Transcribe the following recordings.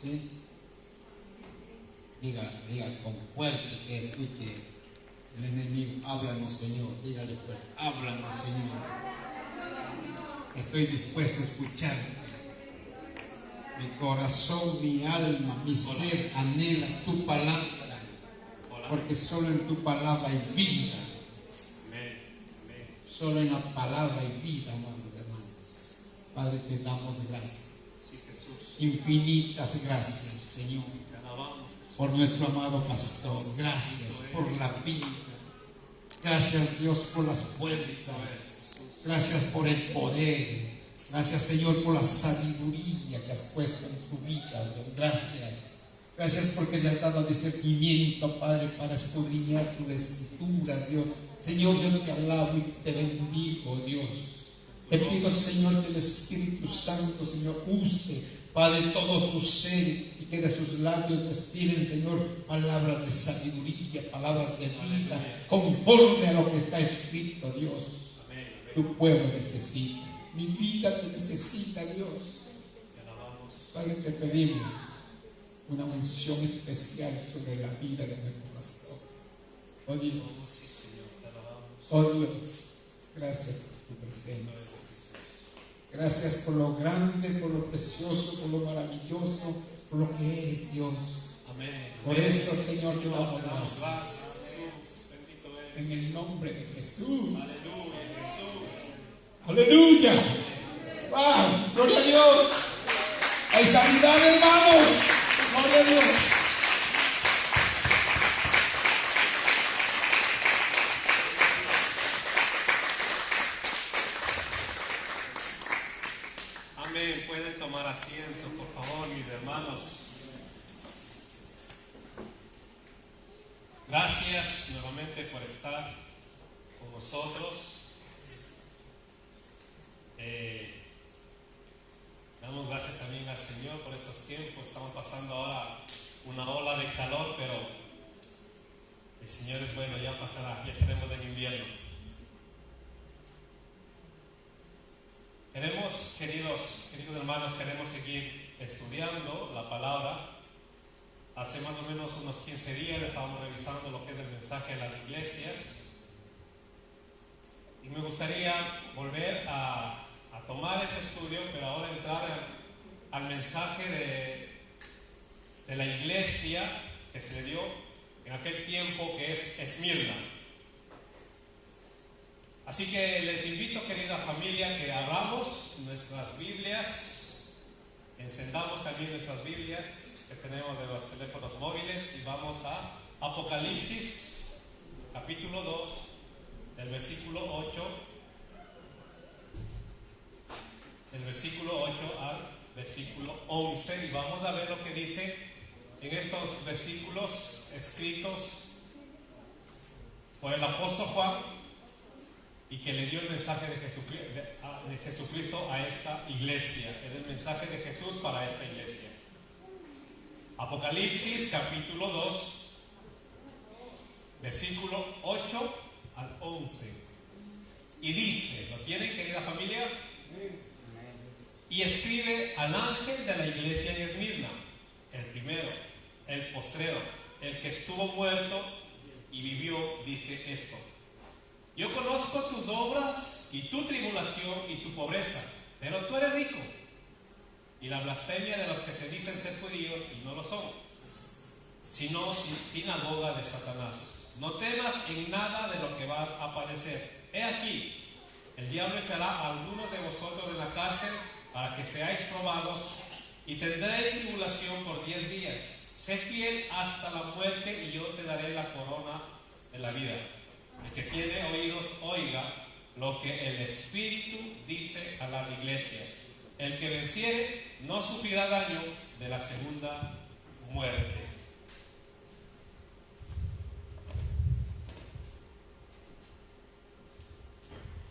¿Sí? Diga con fuerte que escuche el enemigo. Háblanos, Señor. Dígale fuerte. Háblanos, Señor. Estoy dispuesto a escuchar. Mi corazón, mi alma, mi ser anhela tu palabra, porque solo en tu palabra hay vida. Solo en la palabra hay vida, amados hermanos. Padre, te damos gracias. Infinitas gracias, Señor, por nuestro amado pastor. Gracias por la vida. Gracias, Dios, por las fuerzas. Gracias por el poder. Gracias, Señor, por la sabiduría que has puesto en su vida, Dios. Gracias porque le has dado discernimiento, Padre, para escudriñar tu escritura, Dios. Señor, yo te alabo y te bendigo, Dios. Te pido, Señor, que el Espíritu Santo, Señor, use, Padre, todo su ser, y que de sus labios destilen, Señor, palabras de sabiduría, palabras de vida, conforme a lo que está escrito, Dios. Tu pueblo necesita. Mi vida te necesita, Dios. Padre, te pedimos una unción especial sobre la vida de nuestro pastor. Oh Dios, oh Dios, gracias por tu presencia. Gracias por lo grande, por lo precioso, por lo maravilloso, por lo que eres, Dios. Por eso, Señor, te damos gracias. En el nombre de Jesús. Aleluya. ¡Wow! ¡Gloria a Dios! ¡Hay sanidad, hermanos! ¡Gloria a Dios! Amén. Pueden tomar asiento, por favor, mis hermanos. Gracias nuevamente por estar con nosotros. Damos gracias también al Señor por estos tiempos. Estamos pasando ahora una ola de calor, pero el Señor es bueno, ya pasará, ya estaremos en invierno. Queridos hermanos, queremos seguir estudiando la palabra. Hace más o menos unos 15 días estábamos revisando lo que es el mensaje de las iglesias. Y me gustaría volver a tomar ese estudio, pero ahora entrar al mensaje de la iglesia que se le dio en aquel tiempo, que es Esmirna. Así que les invito, querida familia, que abramos nuestras Biblias, encendamos también nuestras Biblias que tenemos de los teléfonos móviles, y vamos a Apocalipsis, capítulo 2, del versículo 8 al versículo 11, y vamos a ver lo que dice en estos versículos escritos por el apóstol Juan, y que le dio el mensaje de Jesucristo a esta iglesia. Es el mensaje de Jesús para esta iglesia. Apocalipsis capítulo 2, versículo 8 al 11. Y dice, ¿lo tienen, querida familia? Y escribe al ángel de la iglesia en Esmirna, el primero, el postrero, el que estuvo muerto y vivió, dice esto: yo conozco tus obras y tu tribulación y tu pobreza, pero tú eres rico, y la blasfemia de los que se dicen ser judíos y no lo son, sino sinagoga de Satanás. No temas en nada de lo que vas a padecer. He aquí, el diablo echará a algunos de vosotros en la cárcel para que seáis probados, y tendréis tribulación por 10 días. Sé fiel hasta la muerte, y yo te daré la corona de la vida. El que tiene oídos, oiga lo que el Espíritu dice a las iglesias. El que venciere no sufrirá daño de la segunda muerte.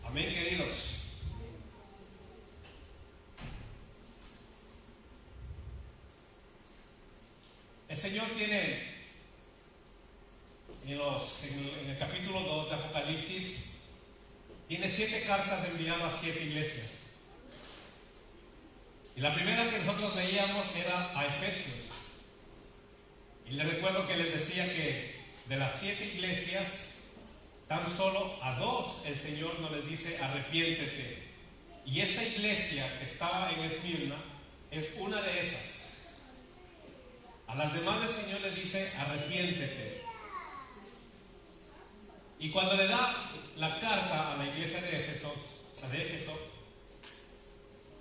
Amén, queridos. El Señor tiene en el capítulo 2 de Apocalipsis, tiene 7 cartas enviadas a 7 iglesias. Y la primera que nosotros veíamos era a Efesios. Y les recuerdo que les decía que de las 7 iglesias, tan solo a 2 el Señor no les dice arrepiéntete. Y esta iglesia que estaba en Esmirna es una de esas. A las demás el Señor les dice arrepiéntete. Y cuando le da la carta a la iglesia de Éfeso,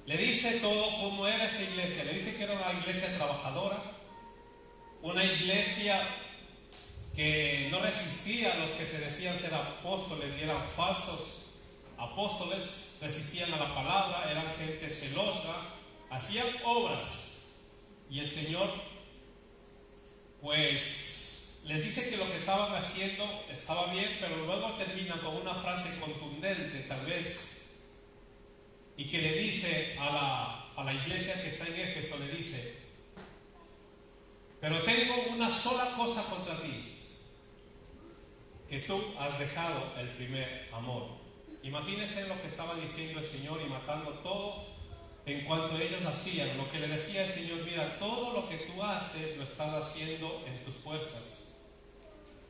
le dice todo cómo era esta iglesia. Le dice que era una iglesia trabajadora, una iglesia que no resistía a los que se decían ser apóstoles y eran falsos apóstoles, resistían a la palabra, eran gente celosa, hacían obras. Y el Señor pues les dice que lo que estaban haciendo estaba bien, pero luego termina con una frase contundente tal vez, y que le dice a la iglesia que está en Éfeso, le dice: pero tengo una sola cosa contra ti, que tú has dejado el primer amor. Imagínense lo que estaba diciendo el Señor y matando todo en cuanto ellos hacían. Lo que le decía el Señor: mira, todo lo que tú haces lo estás haciendo en tus fuerzas.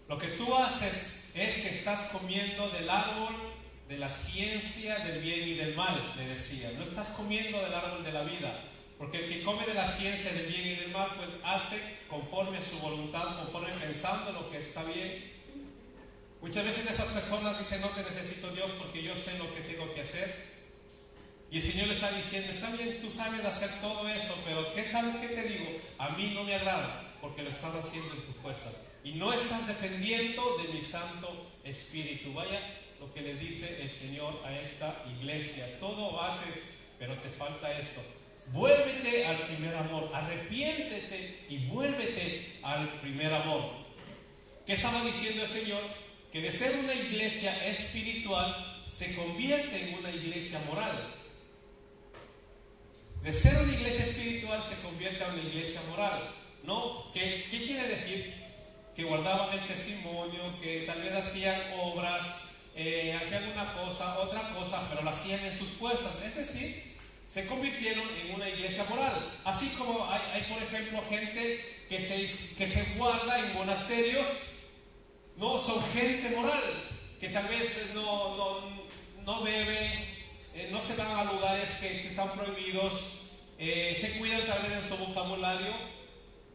Lo que tú haces es que estás comiendo del árbol de la ciencia del bien y del mal, le decía. No estás comiendo del árbol de la vida, porque el que come de la ciencia del bien y del mal, pues hace conforme a su voluntad, conforme pensando lo que está bien. Muchas veces esas personas dicen: no te necesito, Dios, porque yo sé lo que tengo que hacer. Y el Señor le está diciendo: está bien, tú sabes hacer todo eso, pero ¿sabes qué te digo? A mí no me agrada, porque lo estás haciendo en tus fuerzas y no estás dependiendo de mi Santo Espíritu. Vaya lo que le dice el Señor a esta iglesia: todo haces, pero te falta esto. Vuélvete al primer amor, arrepiéntete y vuélvete al primer amor. ¿Qué estaba diciendo el Señor? Que de ser una iglesia espiritual se convierte en una iglesia moral. De ser una iglesia espiritual se convierte en una iglesia moral. ¿No? ¿Qué quiere decir? Que guardaban el testimonio, que tal vez hacían obras, hacían una cosa, otra cosa, pero lo hacían en sus fuerzas. Es decir, se convirtieron en una iglesia moral. Así como hay por ejemplo, gente que se guarda en monasterios. No, son gente moral, que tal vez no beben, no se van a lugares que están prohibidos, se cuidan tal vez de su vocabulario,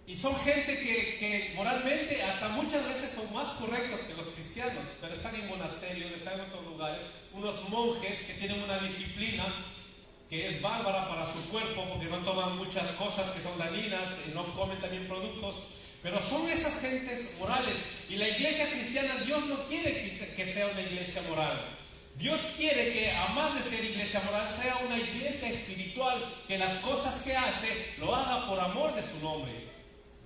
y son gente que moralmente hasta muchas veces son más correctos que los cristianos, pero están en monasterios, están en otros lugares, unos monjes que tienen una disciplina que es bárbara para su cuerpo, porque no toman muchas cosas que son dañinas, no comen también productos. Pero son esas gentes morales. Y la iglesia cristiana, Dios no quiere que sea una iglesia moral. Dios quiere que, además de ser iglesia moral, sea una iglesia espiritual, que las cosas que hace lo haga por amor de su nombre,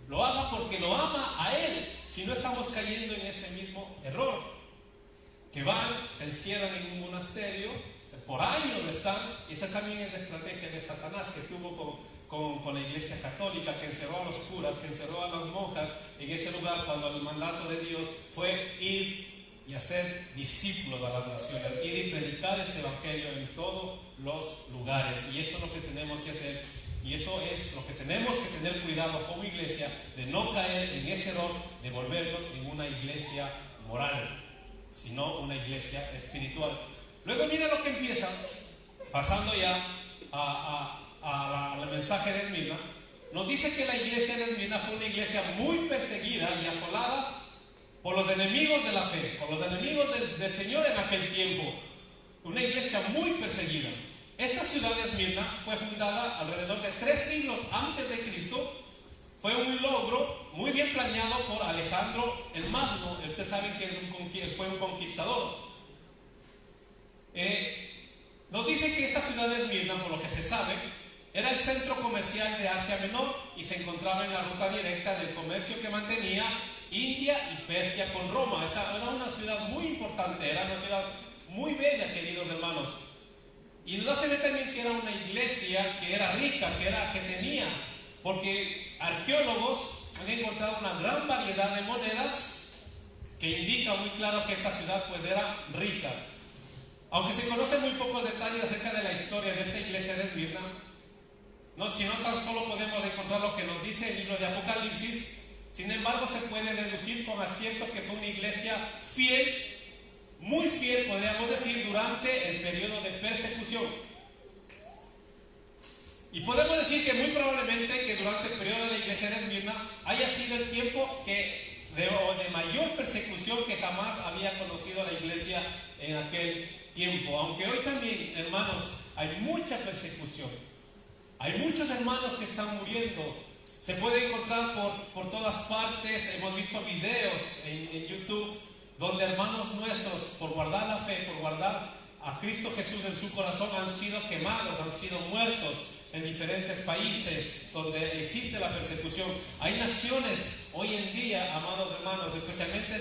lo haga porque lo ama a Él. Si no, estamos cayendo en ese mismo error, que van, se encierran en un monasterio, por años están. Y esa también es la estrategia de Satanás que tuvo con la iglesia católica, que encerró a los curas, que encerró a las monjas en ese lugar, cuando el mandato de Dios fue ir y hacer discípulos a las naciones, ir y predicar este evangelio en todos los lugares. Y eso es lo que tenemos que hacer, y eso es lo que tenemos que tener cuidado como iglesia, de no caer en ese error de volvernos en una iglesia moral, sino una iglesia espiritual. Luego mira lo que empieza, pasando ya al mensaje de Esmirna. Nos dice que la iglesia de Esmirna fue una iglesia muy perseguida y asolada por los enemigos de la fe, por los enemigos del Señor en aquel tiempo. Una iglesia muy perseguida. Esta ciudad de Esmirna fue fundada alrededor de 3 siglos antes de Cristo. Fue un logro muy bien planeado por Alejandro el Magno. Ustedes saben que fue un conquistador. Nos dice que esta ciudad de Esmirna, por lo que se sabe, era el centro comercial de Asia Menor y se encontraba en la ruta directa del comercio que mantenía India y Persia con Roma. Esa era una ciudad muy importante, era una ciudad muy bella, queridos hermanos. Y nos hace ver también que era una iglesia que era rica, que tenía, porque arqueólogos han encontrado una gran variedad de monedas que indica muy claro que esta ciudad pues era rica. Aunque se conocen muy pocos detalles acerca de la historia de esta iglesia de Esmirna, No, si no tan solo podemos encontrar lo que nos dice el libro de Apocalipsis, sin embargo se puede deducir con acierto que fue una iglesia fiel, muy fiel podríamos decir, durante el periodo de persecución. Y podemos decir que muy probablemente que durante el periodo de la iglesia de Esmirna haya sido el tiempo de mayor persecución que jamás había conocido la iglesia en aquel tiempo. Aunque hoy también, hermanos, hay mucha persecución. Hay muchos hermanos que están muriendo. Se puede encontrar por todas partes. Hemos visto videos en YouTube donde hermanos nuestros, por guardar la fe, por guardar a Cristo Jesús en su corazón, han sido quemados, han sido muertos en diferentes países donde existe la persecución. Hay naciones hoy en día, amados hermanos, especialmente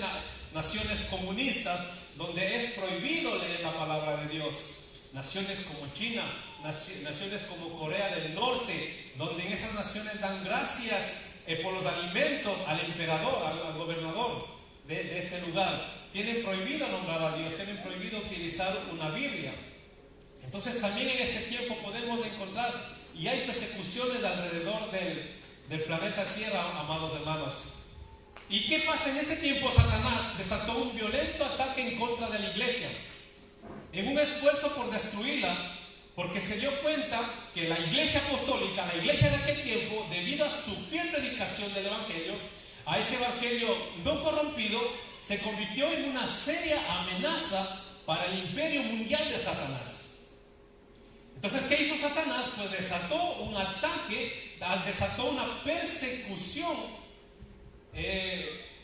naciones comunistas, donde es prohibido leer la palabra de Dios. Naciones como China, naciones como Corea del Norte, donde en esas naciones dan gracias por los alimentos al emperador, al gobernador de ese lugar. Tienen prohibido nombrar a Dios, tienen prohibido utilizar una Biblia. Entonces también en este tiempo podemos encontrar, y hay persecuciones alrededor del planeta Tierra, amados hermanos. ¿Y qué pasa en este tiempo? Satanás desató un violento ataque en contra de la iglesia, en un esfuerzo por destruirla, porque se dio cuenta que la iglesia apostólica, la iglesia de aquel tiempo, debido a su fiel predicación del evangelio, a ese evangelio no corrompido, se convirtió en una seria amenaza para el imperio mundial de Satanás. Entonces, ¿qué hizo Satanás? Pues desató un ataque, desató una persecución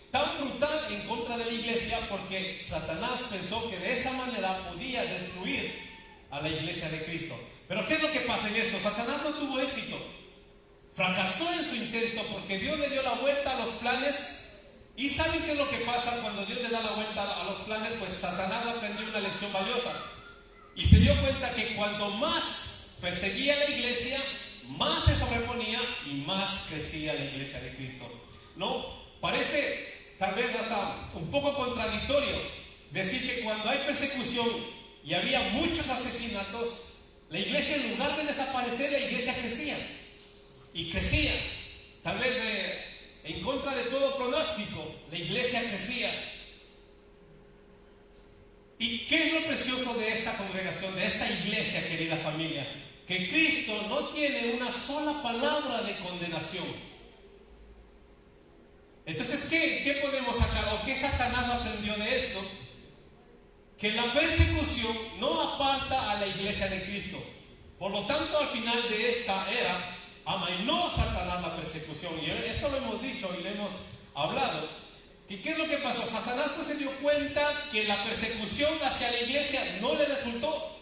tan brutal en contra de la iglesia, porque Satanás pensó que de esa manera podía destruir a la iglesia de Cristo. Pero ¿qué es lo que pasa en esto? Satanás no tuvo éxito, fracasó en su intento, porque Dios le dio la vuelta a los planes. ¿Y saben qué es lo que pasa cuando Dios le da la vuelta a los planes? Pues Satanás aprendió una lección valiosa y se dio cuenta que cuanto más perseguía a la iglesia, más se sobreponía y más crecía la iglesia de Cristo. ¿No? Parece tal vez hasta un poco contradictorio decir que cuando hay persecución y había muchos asesinatos, la iglesia, en lugar de desaparecer, la iglesia crecía y crecía. Tal vez en contra de todo pronóstico, la iglesia crecía. ¿Y qué es lo precioso de esta congregación, de esta iglesia, querida familia? Que Cristo no tiene una sola palabra de condenación. Entonces, ¿qué podemos sacar? ¿O qué Satanás aprendió de esto? Que la persecución no aparta a la iglesia de Cristo. Por lo tanto, al final de esta era, amainó Satanás la persecución. Y esto lo hemos dicho y lo hemos hablado. ¿Qué es lo que pasó? Satanás pues se dio cuenta que la persecución hacia la iglesia no le resultó.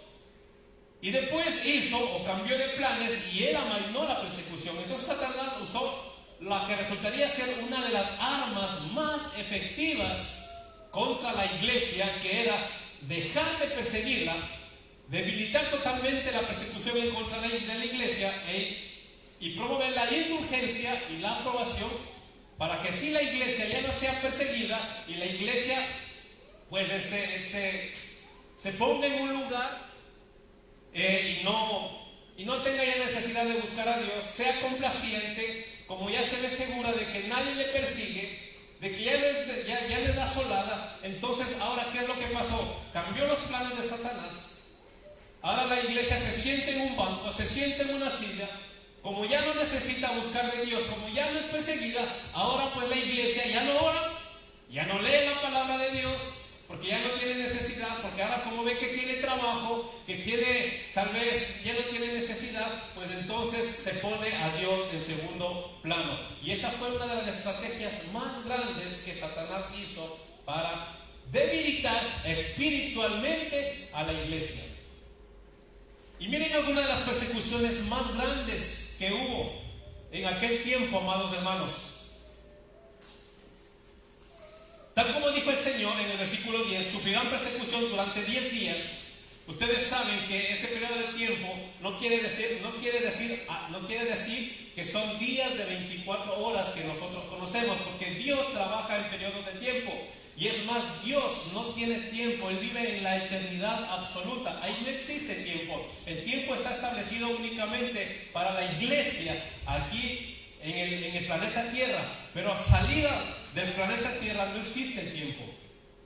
Y después hizo o cambió de planes y él amainó la persecución. Entonces Satanás usó la que resultaría ser una de las armas más efectivas contra la iglesia, que era dejar de perseguirla, debilitar totalmente la persecución en contra de la iglesia y promover la indulgencia y la aprobación, para que así la iglesia ya no sea perseguida y la iglesia pues se ponga en un lugar y no tenga ya necesidad de buscar a Dios, sea complaciente, como ya se ve segura de que nadie le persigue, de que ya les da asolada. Entonces, ahora, ¿qué es lo que pasó? Cambió los planes de Satanás. Ahora la iglesia se siente en un banco, se siente en una silla. Como ya no necesita buscar de Dios, como ya no es perseguida, ahora pues la iglesia ya no ora, ya no lee la palabra de Dios, porque ya no tiene necesidad, porque ahora como ve que tiene trabajo, que tal vez ya no tiene necesidad, pues entonces se pone a Dios en segundo plano. Y esa fue una de las estrategias más grandes que Satanás hizo para debilitar espiritualmente a la iglesia. Y miren algunas de las persecuciones más grandes que hubo en aquel tiempo, amados hermanos. Tal como dijo el Señor en el versículo 10, sufrirán persecución durante 10 días. Ustedes saben que este periodo de tiempo no quiere decir que son días de 24 horas que nosotros conocemos, porque Dios trabaja en periodos de tiempo. Y es más, Dios no tiene tiempo, Él vive en la eternidad absoluta. Ahí no existe tiempo. El tiempo está establecido únicamente para la iglesia aquí en el planeta Tierra. Pero a salida del planeta Tierra no existe el tiempo.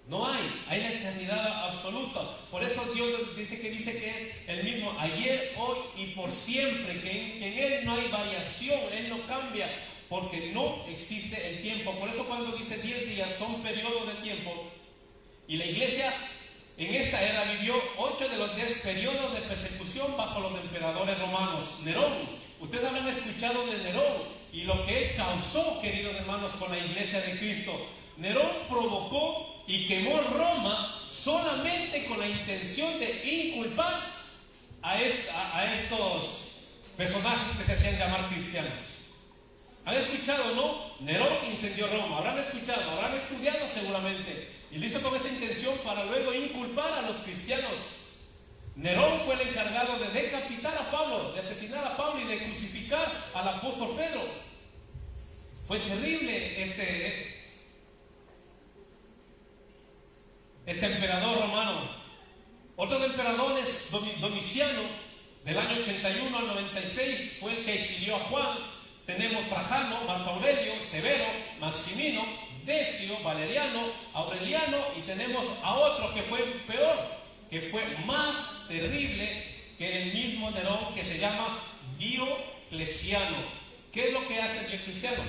No hay la eternidad absoluta. Por eso Dios dice que es el mismo ayer, hoy y por siempre, que en Él no hay variación, Él no cambia. Porque no existe el tiempo. Por eso cuando dice 10 días son periodos de tiempo. Y la iglesia en esta era vivió 8 de los 10 periodos de persecución bajo los emperadores romanos. Nerón, ustedes habrán escuchado de Nerón y lo que él causó, queridos hermanos, con la iglesia de Cristo. Nerón provocó y quemó Roma solamente con la intención de inculpar a estos personajes que se hacían llamar cristianos. ¿Han escuchado, no? Nerón incendió Roma. Habrán escuchado, habrán estudiado seguramente. Y lo hizo con esta intención para luego inculpar a los cristianos. Nerón fue el encargado de decapitar a Pablo, de asesinar a Pablo y de crucificar al apóstol Pedro. Fue terrible este emperador romano. Otro emperador es Domiciano, del año 81 al 96, fue el que exilió a Juan. Tenemos Trajano, Marco Aurelio, Severo, Maximino, Decio, Valeriano, Aureliano, y tenemos a otro que fue peor, que fue más terrible que el mismo Nerón, que se llama Diocleciano. ¿Qué es lo que hace Diocleciano?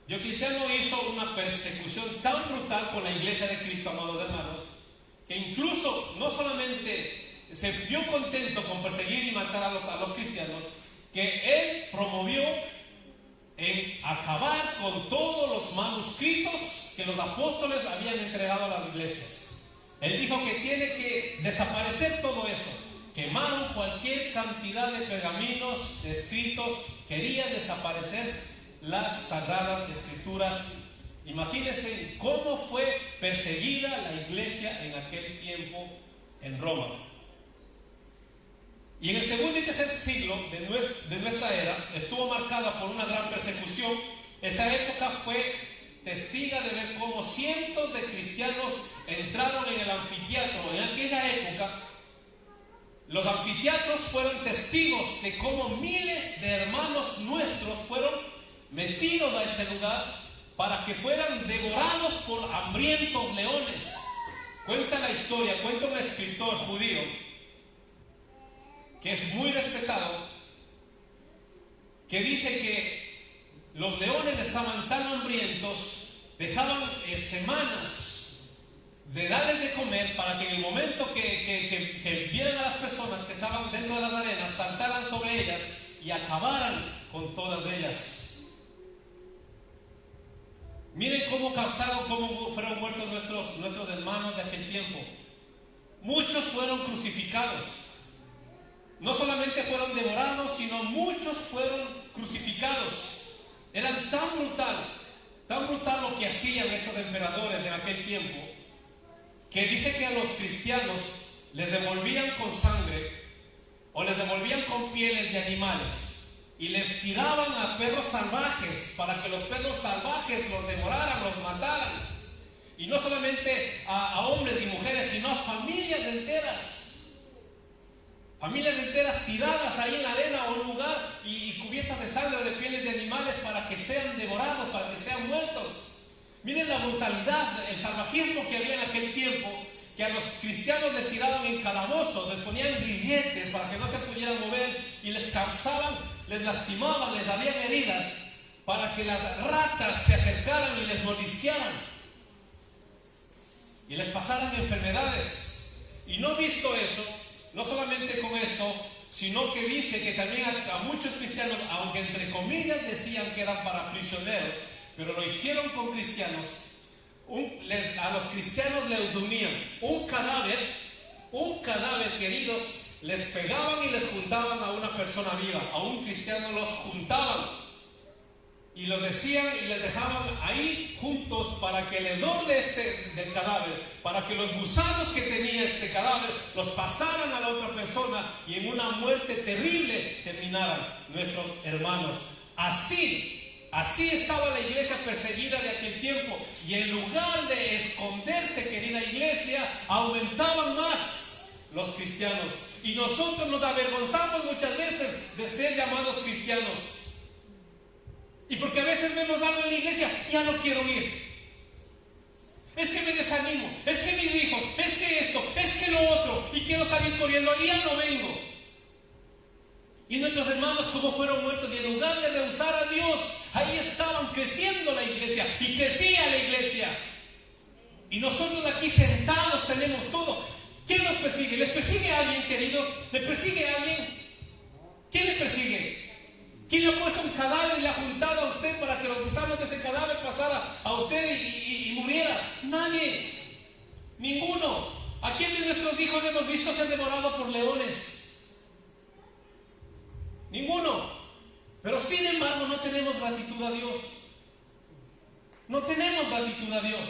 Diocleciano hizo una persecución tan brutal con la iglesia de Cristo, amados hermanos, que incluso no solamente se vio contento con perseguir y matar a los cristianos, que él promovió en acabar con todos los manuscritos que los apóstoles habían entregado a las iglesias. Él dijo que tiene que desaparecer todo eso. Quemaron cualquier cantidad de pergaminos, de escritos. Quería desaparecer las sagradas escrituras. Imagínense cómo fue perseguida la iglesia en aquel tiempo en Roma. Y en el segundo y tercer siglo de nuestra era estuvo marcada por una gran persecución. Esa época fue testiga de ver cómo cientos de cristianos entraron en el anfiteatro. En aquella época, los anfiteatros fueron testigos de cómo miles de hermanos nuestros fueron metidos a ese lugar para que fueran devorados por hambrientos leones. Cuenta la historia, cuenta un escritor judío que es muy respetado, que dice que los leones estaban tan hambrientos, dejaban semanas de darles de comer para que en el momento que vieran a las personas que estaban dentro de las arenas, saltaran sobre ellas y acabaran con todas ellas. Miren cómo fueron muertos nuestros hermanos de aquel tiempo. Muchos fueron crucificados. No solamente fueron devorados, sino muchos fueron crucificados. Eran tan brutal lo que hacían estos emperadores en aquel tiempo, que dice que a los cristianos les devolvían con sangre o les devolvían con pieles de animales y les tiraban a perros salvajes para que los perros salvajes los devoraran, los mataran. Y no solamente a hombres y mujeres, sino a familias enteras. Familias enteras tiradas ahí en la arena o en un lugar y cubiertas de sangre o de pieles de animales para que sean devorados, para que sean muertos. Miren la brutalidad, el salvajismo que había en aquel tiempo, que a los cristianos les tiraban en calabozos, les ponían grilletes para que no se pudieran mover y les causaban, les lastimaban, les habían heridas para que las ratas se acercaran y les mordisquearan y les pasaran enfermedades. Y no visto eso, no solamente con esto, sino que dice que también a muchos cristianos, aunque entre comillas decían que eran para prisioneros, pero lo hicieron con cristianos, a los cristianos les unían un cadáver, queridos, les pegaban y les juntaban a una persona viva, a un cristiano los juntaban y los decían y les dejaban ahí juntos para que el hedor del cadáver, para que los gusanos que tenía este cadáver los pasaran a la otra persona y en una muerte terrible terminaran nuestros hermanos. Así así estaba la iglesia perseguida de aquel tiempo. Y en lugar de esconderse, querida iglesia, aumentaban más los cristianos. Y nosotros nos avergonzamos muchas veces de ser llamados cristianos. Y porque a veces vemos algo en la iglesia, ya no quiero ir. Es que me desanimo, es que mis hijos, es que esto, es que lo otro, y quiero salir corriendo, y ya no vengo. Y nuestros hermanos, como fueron muertos, y en lugar de rehusar a Dios, ahí estaban creciendo la iglesia, y crecía la iglesia. Y nosotros aquí sentados tenemos todo. ¿Quién nos persigue? ¿Les persigue a alguien, queridos? ¿Le persigue a alguien? ¿Quién le persigue? ¿Quién le ha puesto un cadáver y le ha juntado a usted para que los gusanos de ese cadáver pasara a usted y muriera? Nadie. Ninguno. ¿A quién de nuestros hijos hemos visto ser devorado por leones? Ninguno. Pero sin embargo no tenemos gratitud a Dios. No tenemos gratitud a Dios.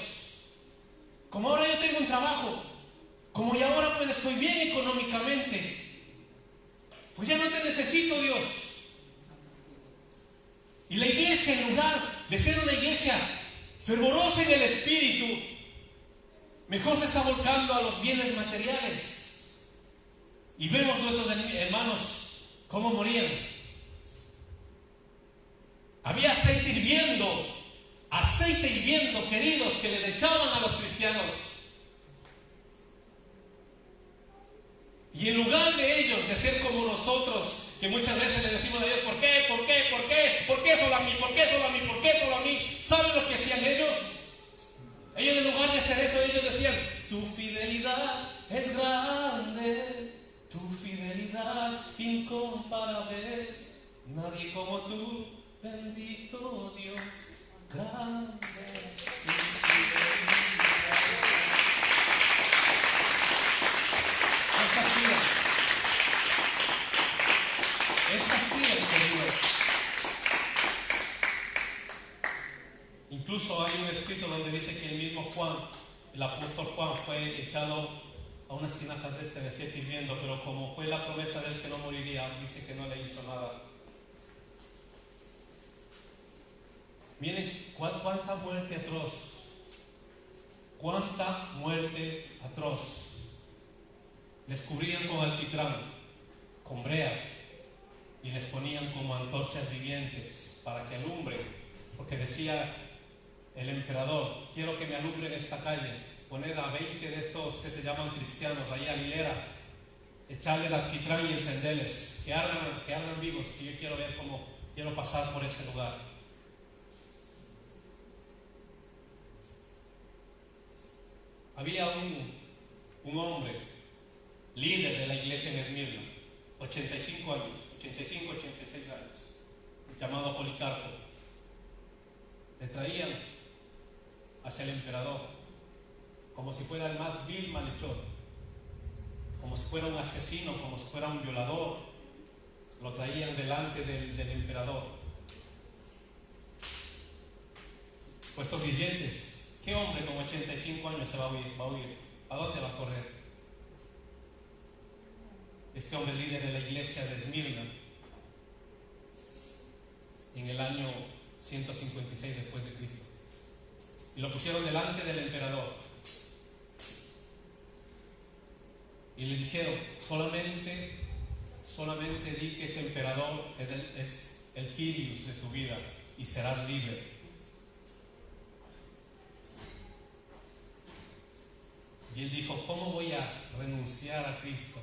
Como ahora yo tengo un trabajo, como y ahora pues estoy bien económicamente, pues ya no te necesito, Dios. Y la iglesia, en lugar de ser una iglesia fervorosa en el espíritu, mejor se está volcando a los bienes materiales. Y vemos nuestros hermanos cómo morían. Había aceite hirviendo, queridos, que les echaban a los cristianos. Y en lugar de ellos de ser como nosotros, que muchas veces le decimos a Dios, ¿por qué? ¿Por qué? ¿Por qué? ¿Por qué solo a mí? ¿Por qué solo a mí? ¿Por qué solo a mí? ¿Saben lo que hacían ellos? Ellos, en lugar de hacer eso, ellos decían, tu fidelidad es grande, tu fidelidad incomparable es, nadie como tú, bendito Dios, grande es tu fidelidad. Es así el querido. Incluso hay un escrito donde dice que el mismo Juan, el apóstol Juan, fue echado a unas tinajas de aceite hirviendo, pero como fue la promesa de él que no moriría, dice que no le hizo nada. Miren cuánta muerte atroz, cuánta muerte atroz. Les cubrían con alquitrán, con brea, y les ponían como antorchas vivientes para que alumbren, porque decía el emperador, quiero que me alumbren esta calle, poned a 20 de estos que se llaman cristianos ahí a la hilera, echarle el alquitrán y encenderles, que ardan vivos, que yo quiero ver cómo, quiero pasar por ese lugar. Había un hombre, líder de la iglesia en Esmirna, 85 años, 85, 86 años, llamado Policarpo. Le traían hacia el emperador como si fuera el más vil malhechor, como si fuera un asesino, como si fuera un violador. Lo traían delante del emperador. Puestos billetes. ¿Qué hombre con 85 años se va a huir? ¿A dónde va a correr? Este hombre líder de la iglesia de Esmirna, en el año 156 después de Cristo, y lo pusieron delante del emperador y le dijeron, solamente di que este emperador es el Kyrios de tu vida y serás libre. Y él dijo, ¿cómo voy a renunciar a Cristo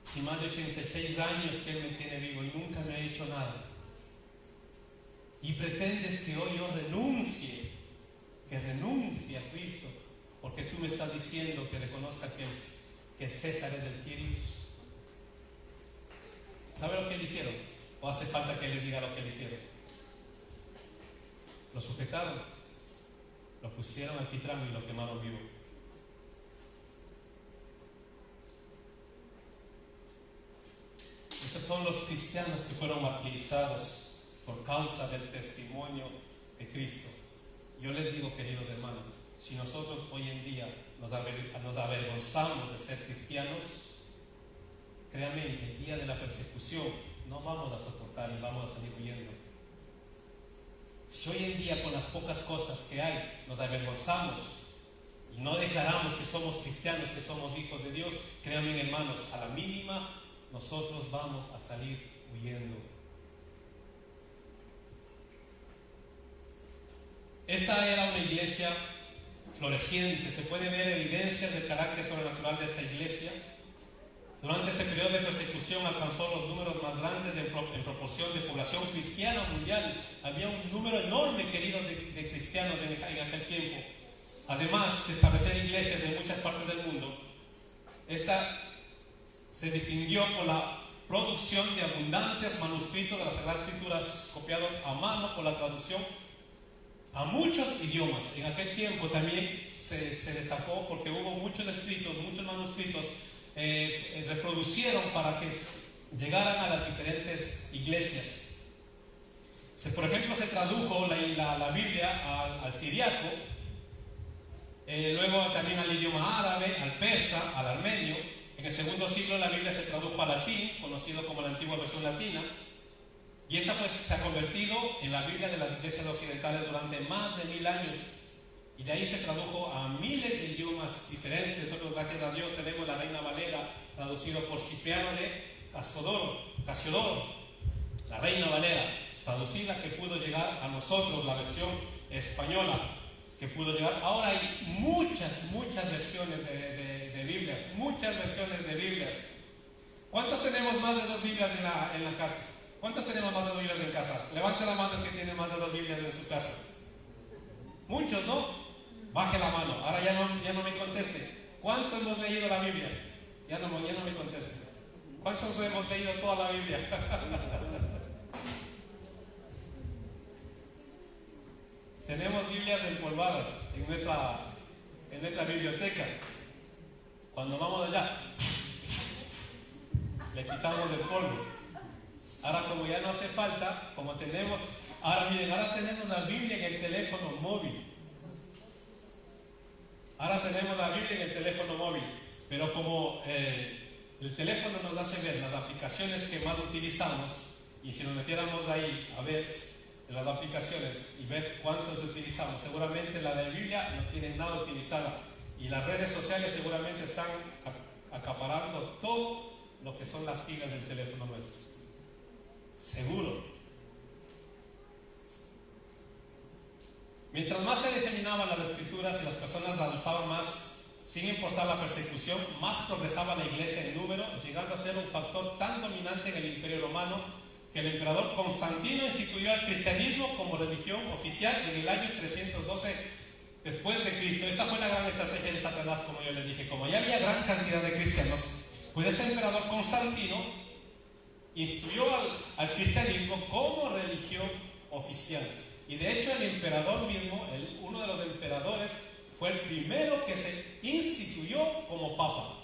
si más de 86 años que Él me tiene vivo y nunca me ha hecho nada? Y pretendes que hoy yo renuncie a Cristo, porque tú me estás diciendo que reconozca que César es el Kyrios. ¿Sabe lo que le hicieron? ¿O hace falta que les diga lo que le hicieron? Lo sujetaron, lo pusieron al alquitrán y lo quemaron vivo. Esos son los cristianos que fueron martirizados por causa del testimonio de Cristo. Yo les digo, queridos hermanos, si nosotros hoy en día nos avergonzamos de ser cristianos, créanme, el día de la persecución no vamos a soportar y vamos a salir huyendo. Si hoy en día con las pocas cosas que hay nos avergonzamos y no declaramos que somos cristianos, que somos hijos de Dios, créanme hermanos, a la mínima nosotros vamos a salir huyendo. Esta era una iglesia floreciente. Se puede ver evidencias del carácter sobrenatural de esta iglesia. Durante este periodo de persecución alcanzó los números más grandes en proporción de población cristiana mundial. Había un número enorme, queridos, de cristianos en aquel tiempo. Además de establecer iglesias en muchas partes del mundo, esta se distinguió por la producción de abundantes manuscritos de las Sagradas Escrituras copiados a mano por la traducción a muchos idiomas. En aquel tiempo también se destacó porque hubo muchos escritos, muchos manuscritos reproducieron para que llegaran a las diferentes iglesias. Por ejemplo, se tradujo la Biblia al siriaco, luego también al idioma árabe, al persa, al armenio. En el segundo siglo la Biblia se tradujo al latín, conocido como la antigua versión latina, y esta pues se ha convertido en la Biblia de las iglesias occidentales durante más de 1000 años. Y de ahí se tradujo a miles de idiomas diferentes. Nosotros, gracias a Dios, tenemos la Reina Valera, traducido por Cipriano de Casiodoro, la Reina Valera, traducida, que pudo llegar a nosotros, la versión española, que pudo llegar. Ahora hay muchas versiones de Biblias, muchas versiones de Biblias. ¿Cuántos tenemos más de 2 Biblias en la casa? ¿Cuántos tenemos más de 2 Biblias en casa? Levante la mano el que tiene más de 2 Biblias en su casa. Muchos, ¿no? Baje la mano. Ahora ya no me conteste. ¿Cuántos hemos leído la Biblia? Ya no me conteste. ¿Cuántos hemos leído toda la Biblia? Tenemos Biblias empolvadas en nuestra biblioteca. Cuando vamos allá, le quitamos el polvo. Ahora, como ya no hace falta, ahora tenemos la Biblia en el teléfono móvil. Ahora tenemos la Biblia en el teléfono móvil. Pero como el teléfono nos hace ver las aplicaciones que más utilizamos, y si nos metiéramos ahí a ver las aplicaciones y ver cuántas utilizamos, seguramente la de la Biblia no tiene nada utilizada, y las redes sociales seguramente están acaparando todo lo que son las gigas del teléfono nuestro. Seguro. Mientras más se diseminaban las escrituras y las personas las usaban más, sin importar la persecución, más progresaba la iglesia en número, llegando a ser un factor tan dominante en el Imperio Romano que el emperador Constantino instituyó el cristianismo como religión oficial en el año 312 después de Cristo. Esta fue la gran estrategia de Satanás, como yo les dije. Como ya había gran cantidad de cristianos, pues este emperador Constantino instituyó al cristianismo como religión oficial. Y de hecho el emperador mismo, uno de los emperadores, fue el primero que se instituyó como papa.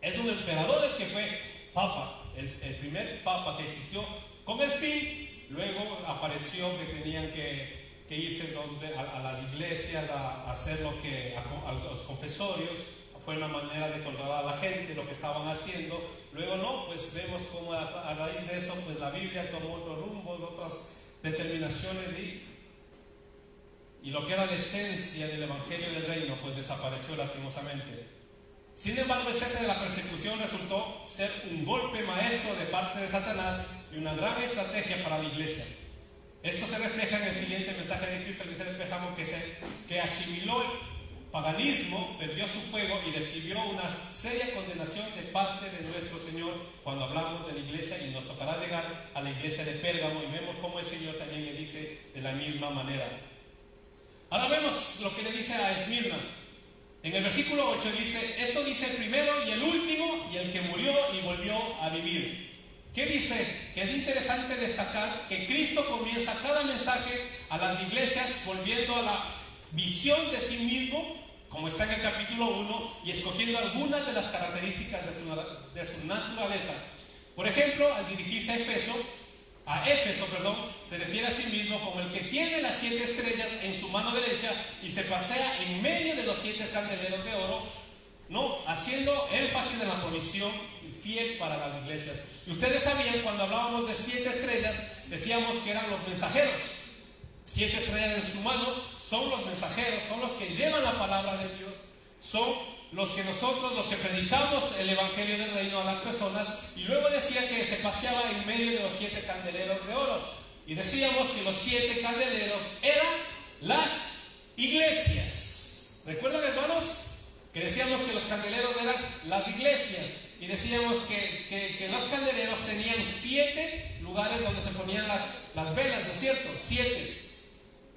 Es un emperador el que fue papa, el primer papa que existió con el fin. Luego apareció que tenían que irse a las iglesias a hacer a los confesorios. Fue una manera de controlar a la gente, lo que estaban haciendo. Luego no, pues vemos como a raíz de eso, pues la Biblia tomó otros rumbos, otras determinaciones, y lo que era la esencia del Evangelio del Reino, pues desapareció lastimosamente. Sin embargo, el cese de la persecución resultó ser un golpe maestro de parte de Satanás y una gran estrategia para la iglesia. Esto se refleja en el siguiente mensaje de Cristo, el que dejamos, que asimiló el paganismo, perdió su fuego y recibió una seria condenación de parte de nuestro Señor cuando hablamos de la iglesia, y nos tocará llegar a la iglesia de Pérgamo y vemos cómo el Señor también le dice de la misma manera. Ahora vemos lo que le dice a Esmirna. En el versículo 8 dice: esto dice el primero y el último y el que murió y volvió a vivir. ¿Qué dice? Que es interesante destacar que Cristo comienza cada mensaje a las iglesias volviendo a la visión de sí mismo, como está en el capítulo 1, y escogiendo algunas de las características de su naturaleza. Por ejemplo, al dirigirse a Éfeso, se refiere a sí mismo como el que tiene las 7 estrellas en su mano derecha y se pasea en medio de los 7 candeleros de oro, ¿no? Haciendo énfasis en la provisión fiel para las iglesias. Y ustedes sabían, cuando hablábamos de 7 estrellas, decíamos que eran los mensajeros. 7 estrellas en su mano son los mensajeros, son los que llevan la palabra de Dios, son los que predicamos el evangelio del reino a las personas. Y luego decía que se paseaba en medio de los 7 candeleros de oro. Y decíamos que los 7 candeleros eran las iglesias. ¿Recuerdan, hermanos? Que decíamos que los candeleros eran las iglesias. Y decíamos que los candeleros tenían 7 lugares donde se ponían las velas, ¿no es cierto? 7.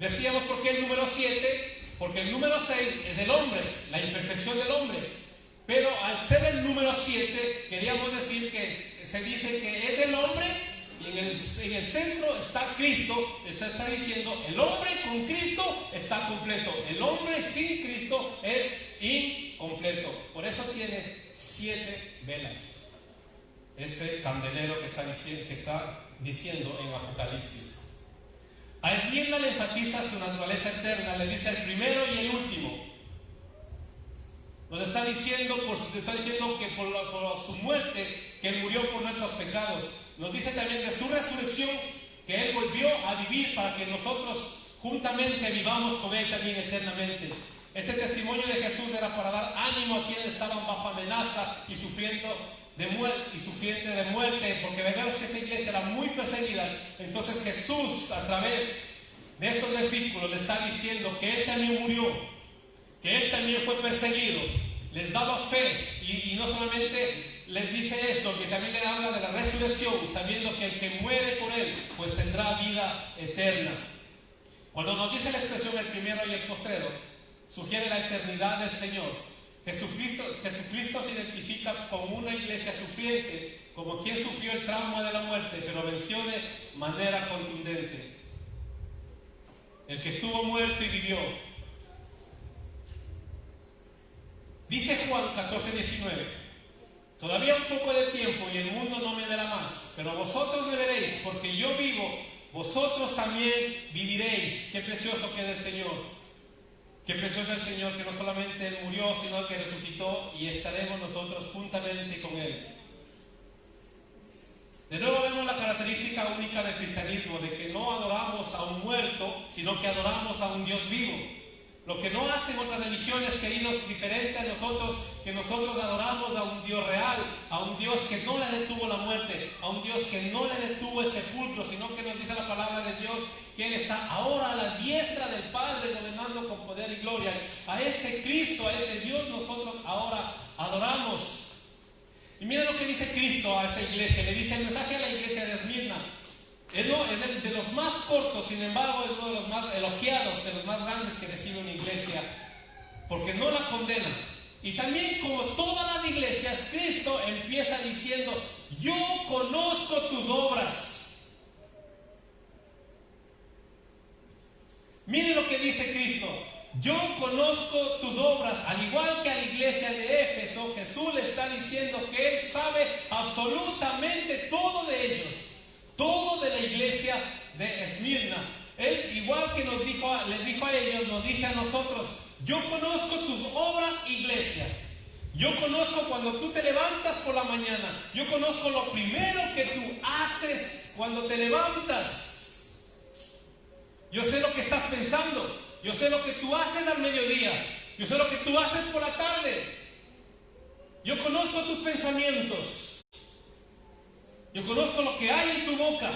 Decíamos, ¿por qué el número 7? Porque el número 6 es el hombre, la imperfección del hombre. Pero al ser el número 7, queríamos decir que se dice que es el hombre y en el centro está Cristo. Está diciendo, el hombre con Cristo está completo. El hombre sin Cristo es incompleto. Por eso tiene 7 velas. Ese candelero que está diciendo en Apocalipsis. A Esmirna le enfatiza su naturaleza eterna, le dice el primero y el último. Nos está diciendo que por su muerte, que Él murió por nuestros pecados. Nos dice también de su resurrección, que Él volvió a vivir para que nosotros juntamente vivamos con Él también eternamente. Este testimonio de Jesús era para dar ánimo a quienes estaban bajo amenaza y sufriendo de muerte, porque vemos que esta iglesia era muy perseguida. Entonces Jesús, a través de estos versículos, le está diciendo que Él también murió, que Él también fue perseguido, les daba fe, y no solamente les dice eso, que también le habla de la resurrección, sabiendo que el que muere por Él, pues tendrá vida eterna. Cuando nos dice la expresión el primero y el postrero, sugiere la eternidad del Señor. Jesucristo se identifica como una iglesia sufriente, como quien sufrió el trauma de la muerte, pero venció de manera contundente. El que estuvo muerto y vivió. Dice Juan 14:19, todavía un poco de tiempo y el mundo no me verá más, pero vosotros me veréis, porque yo vivo, vosotros también viviréis. Qué precioso que es el Señor. Qué precioso es el Señor, que no solamente Él murió, sino que resucitó, y estaremos nosotros juntamente con Él. De nuevo vemos la característica única del cristianismo, de que no adoramos a un muerto, sino que adoramos a un Dios vivo. Lo que no hacen otras religiones, queridos, diferente a nosotros, que nosotros adoramos a un Dios real, a un Dios que no le detuvo la muerte, a un Dios que no le detuvo el sepulcro, sino que nos dice la palabra de Dios que Él está ahora a la diestra del Padre, gobernando con poder y gloria. A ese Cristo, a ese Dios, nosotros ahora adoramos. Y mira lo que dice Cristo a esta iglesia. Le dice el mensaje a la iglesia de Esmirna. Es de los más cortos, sin embargo es uno de los más elogiados, de los más grandes que recibe una iglesia, porque no la condena. Y también, como todas las iglesias, Cristo empieza diciendo, yo conozco tus obras. Miren lo que dice Cristo, yo conozco tus obras. Al igual que a la iglesia de Éfeso, Jesús le está diciendo que Él sabe absolutamente todo de ellos. Todo de la iglesia de Esmirna. Él, igual que les dijo a ellos, nos dice a nosotros, yo conozco tus obras, iglesia. Yo conozco cuando tú te levantas por la mañana. Yo conozco lo primero que tú haces cuando te levantas. Yo sé lo que estás pensando. Yo sé lo que tú haces al mediodía. Yo sé lo que tú haces por la tarde. Yo conozco tus pensamientos. Yo conozco lo que hay en tu boca,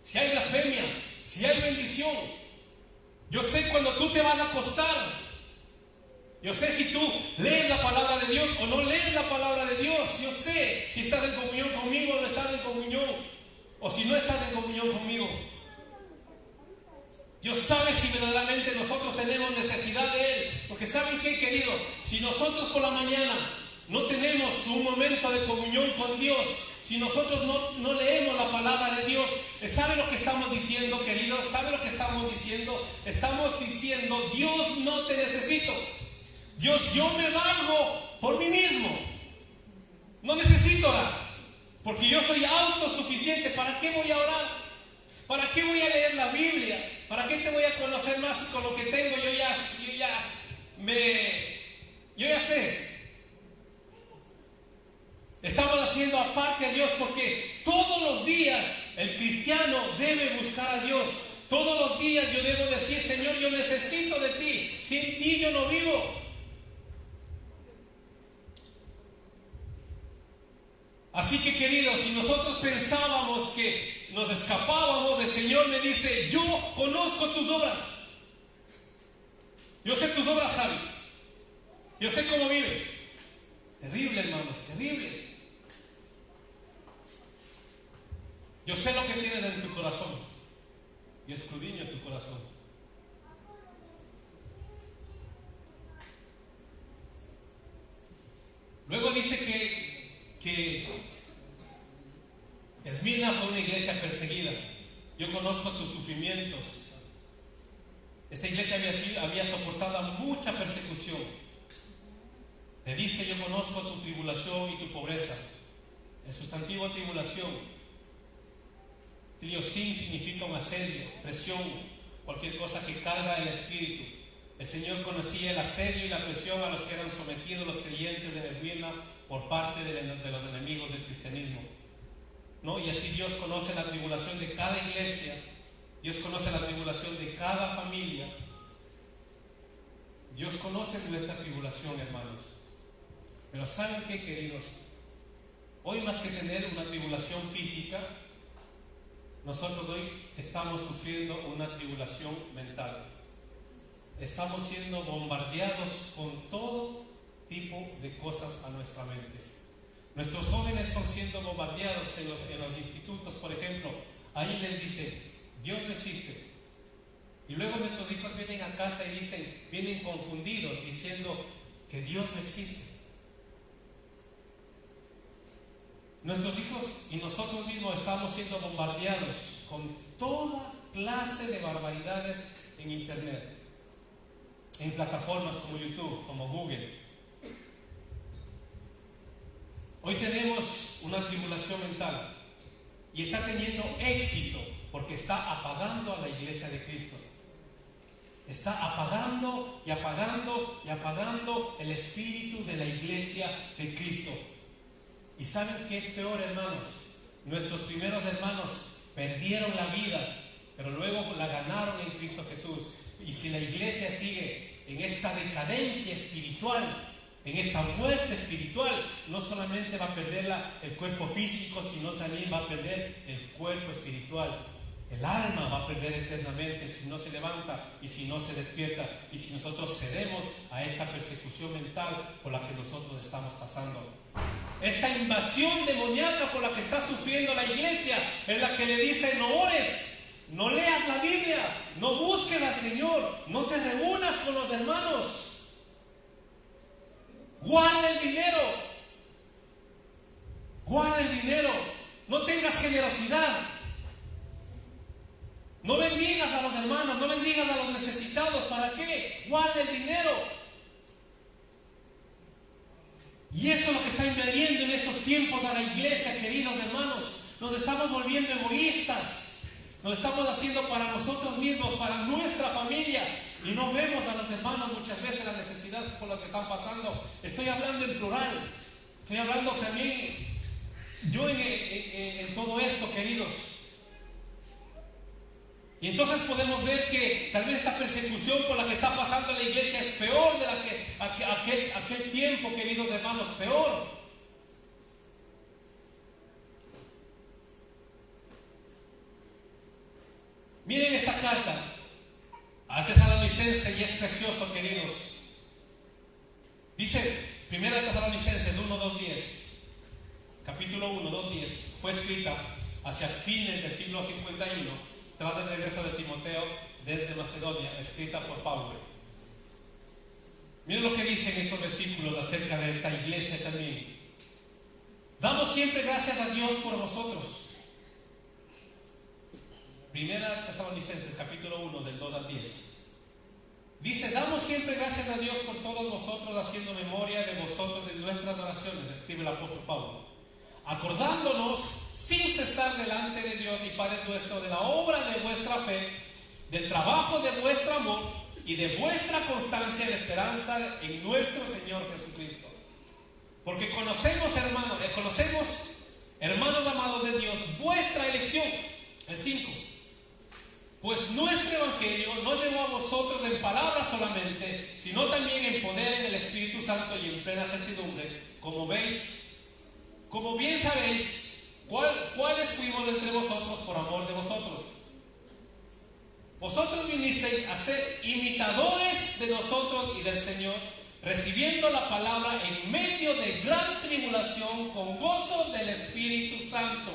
si hay blasfemia, si hay bendición. Yo sé cuando tú te vas a acostar. Yo sé si tú lees la palabra de Dios o no lees la palabra de Dios. Yo sé si estás en comunión conmigo o no estás en comunión, o si no estás en comunión conmigo. Dios sabe si verdaderamente nosotros tenemos necesidad de Él. Porque ¿saben qué, querido? Si nosotros por la mañana no tenemos un momento de comunión con Dios, si nosotros no leemos la palabra de Dios, ¿sabe lo que estamos diciendo, queridos? ¿Sabe lo que estamos diciendo? Estamos diciendo, Dios, no te necesito. Dios, yo me valgo por mí mismo. No necesito orar, porque yo soy autosuficiente. ¿Para qué voy a orar? ¿Para qué voy a leer la Biblia? ¿Para qué te voy a conocer más con lo que tengo? Yo ya sé. Estamos haciendo aparte a Dios, porque todos los días el cristiano debe buscar a Dios. Todos los días días yo debo decir: Señor, yo necesito de ti. Sin ti yo no vivo. Así que, queridos, si nosotros pensábamos que nos escapábamos, el Señor me dice: yo conozco tus obras. Yo sé tus obras, Javi. Yo sé cómo vives. Terrible, hermanos, terrible. Yo sé lo que tienes en tu corazón. Yo escudriño tu corazón. Luego dice que Esmirna fue una iglesia perseguida. Yo conozco tus sufrimientos. Esta iglesia había soportado mucha persecución. Le dice: yo conozco tu tribulación y tu pobreza. El sustantivo tribulación, triosin, significa un asedio, presión, cualquier cosa que carga el espíritu. El Señor conocía el asedio y la presión a los que eran sometidos los creyentes de Esmirna por parte de los enemigos del cristianismo, ¿no? Y así Dios conoce la tribulación de cada iglesia. Dios conoce la tribulación de cada familia. Dios conoce nuestra tribulación, hermanos. Pero ¿saben qué, queridos? Hoy, más que tener una tribulación física, nosotros hoy estamos sufriendo una tribulación mental. Estamos siendo bombardeados con todo tipo de cosas a nuestra mente. Nuestros jóvenes son siendo bombardeados en los institutos, por ejemplo. Ahí les dice: Dios no existe. Y luego nuestros hijos vienen a casa y vienen confundidos diciendo que Dios no existe. Nuestros hijos y nosotros mismos estamos siendo bombardeados con toda clase de barbaridades en internet, en plataformas como YouTube, como Google. Hoy tenemos una tribulación mental y está teniendo éxito porque está apagando a la iglesia de Cristo. Está apagando y apagando y apagando el espíritu de la iglesia de Cristo. ¿Y saben qué es peor, hermanos? Nuestros primeros hermanos perdieron la vida, pero luego la ganaron en Cristo Jesús. Y si la iglesia sigue en esta decadencia espiritual, en esta muerte espiritual, no solamente va a perder el cuerpo físico, sino también va a perder el cuerpo espiritual. El alma va a perder eternamente si no se levanta y si no se despierta, y si nosotros cedemos a esta persecución mental por la que nosotros estamos pasando. Esta invasión demoníaca por la que está sufriendo la iglesia es la que le dice: no ores, no leas la Biblia, no busques al Señor, no te reúnas con los hermanos, guarda el dinero, no tengas generosidad, no bendigas a los hermanos, no bendigas a los necesitados. ¿Para qué? Guarda el dinero. Y eso es lo que está invadiendo en estos tiempos a la iglesia, queridos hermanos. Nos estamos volviendo egoístas, nos estamos haciendo para nosotros mismos, para nuestra familia, y no vemos a los hermanos muchas veces la necesidad por la que están pasando. Estoy hablando en plural, estoy hablando también yo en todo esto, queridos. Y entonces podemos ver que tal vez esta persecución por la que está pasando la iglesia es peor de la que aquel tiempo, queridos hermanos, peor. Miren esta carta a Tesalonicenses, y es precioso, queridos. Dice 1 Tesalonicenses 1:2-10, capítulo 1:2-10, fue escrita hacia fines del siglo 51, tras el regreso de Timoteo desde Macedonia, escrita por Pablo. Miren lo que dicen estos versículos acerca de esta iglesia también. Damos siempre gracias a Dios por vosotros. 1 Tesalonicenses capítulo 1 del 2-10. Dice: damos siempre gracias a Dios por todos vosotros, haciendo memoria de vosotros en nuestras oraciones, escribe el apóstol Pablo, acordándonos sin cesar delante de Dios y Padre nuestro de la obra de vuestra fe, del trabajo de vuestro amor y de vuestra constancia en esperanza en nuestro Señor Jesucristo. Porque conocemos, hermanos amados de Dios, vuestra elección. El 5. Pues nuestro evangelio no llegó a vosotros en palabras solamente, sino también en poder en el Espíritu Santo y en plena certidumbre, como bien sabéis, cuáles fuimos entre vosotros por amor de vosotros. Vosotros vinisteis a ser imitadores de nosotros y del Señor, recibiendo la palabra en medio de gran tribulación con gozo del Espíritu Santo.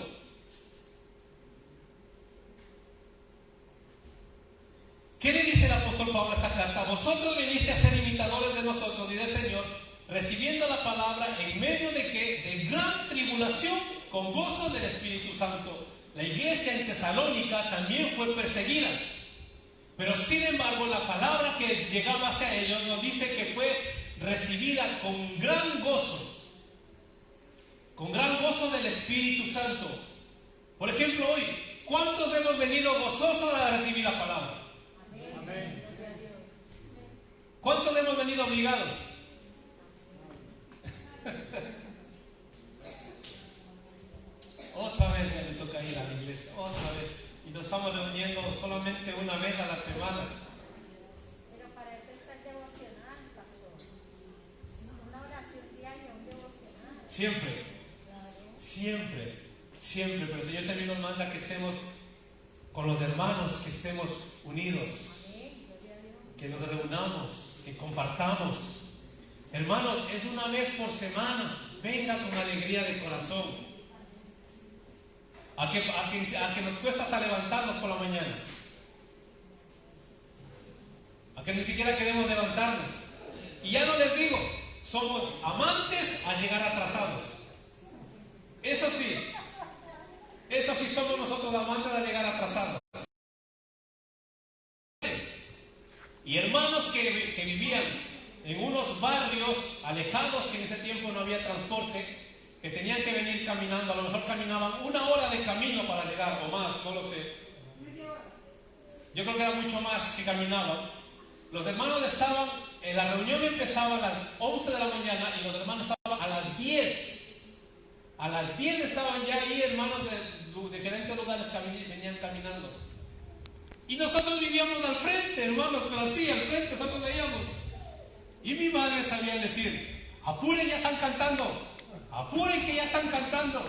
¿Qué le dice el apóstol Pablo a esta carta? Vosotros viniste a ser imitadores de nosotros y del Señor, recibiendo la palabra en medio de ¿qué? De gran tribulación con gozo del Espíritu Santo. La iglesia en Tesalónica también fue perseguida, pero sin embargo la palabra que llegaba hacia ellos nos dice que fue recibida con gran gozo del Espíritu Santo. Por ejemplo, hoy, ¿cuántos hemos venido gozosos a recibir la palabra? Amén. ¿Cuántos hemos venido obligados? Otra vez ya me toca ir a la iglesia, otra vez. Y nos estamos reuniendo solamente una vez a la semana. Pero para eso está el devocional, pastor. Una oración diaria, un devocional. Siempre. Pero el Señor también nos manda que estemos con los hermanos, que estemos unidos, que nos reunamos, que compartamos. Hermanos, es una vez por semana. Venga con alegría de corazón. A que nos cuesta hasta levantarnos por la mañana. A que ni siquiera queremos levantarnos. Y ya no les digo, somos amantes a llegar atrasados. Eso sí somos nosotros amantes a llegar atrasados. Y hermanos que vivían en unos barrios alejados, que en ese tiempo no había transporte, que tenían que venir caminando, a lo mejor caminaban 1 hora de camino para llegar, o más, no lo sé. Yo creo que era mucho más que caminaban. Los hermanos estaban, la reunión empezaba a las 11 de la mañana y los hermanos estaban a las 10. A las 10 estaban ya ahí hermanos de diferentes lugares que venían caminando. Y nosotros vivíamos al frente, hermanos, pero así, al frente, nosotros veíamos. Y mi madre sabía decir, apuren, ya están cantando. Apuren que ya están cantando.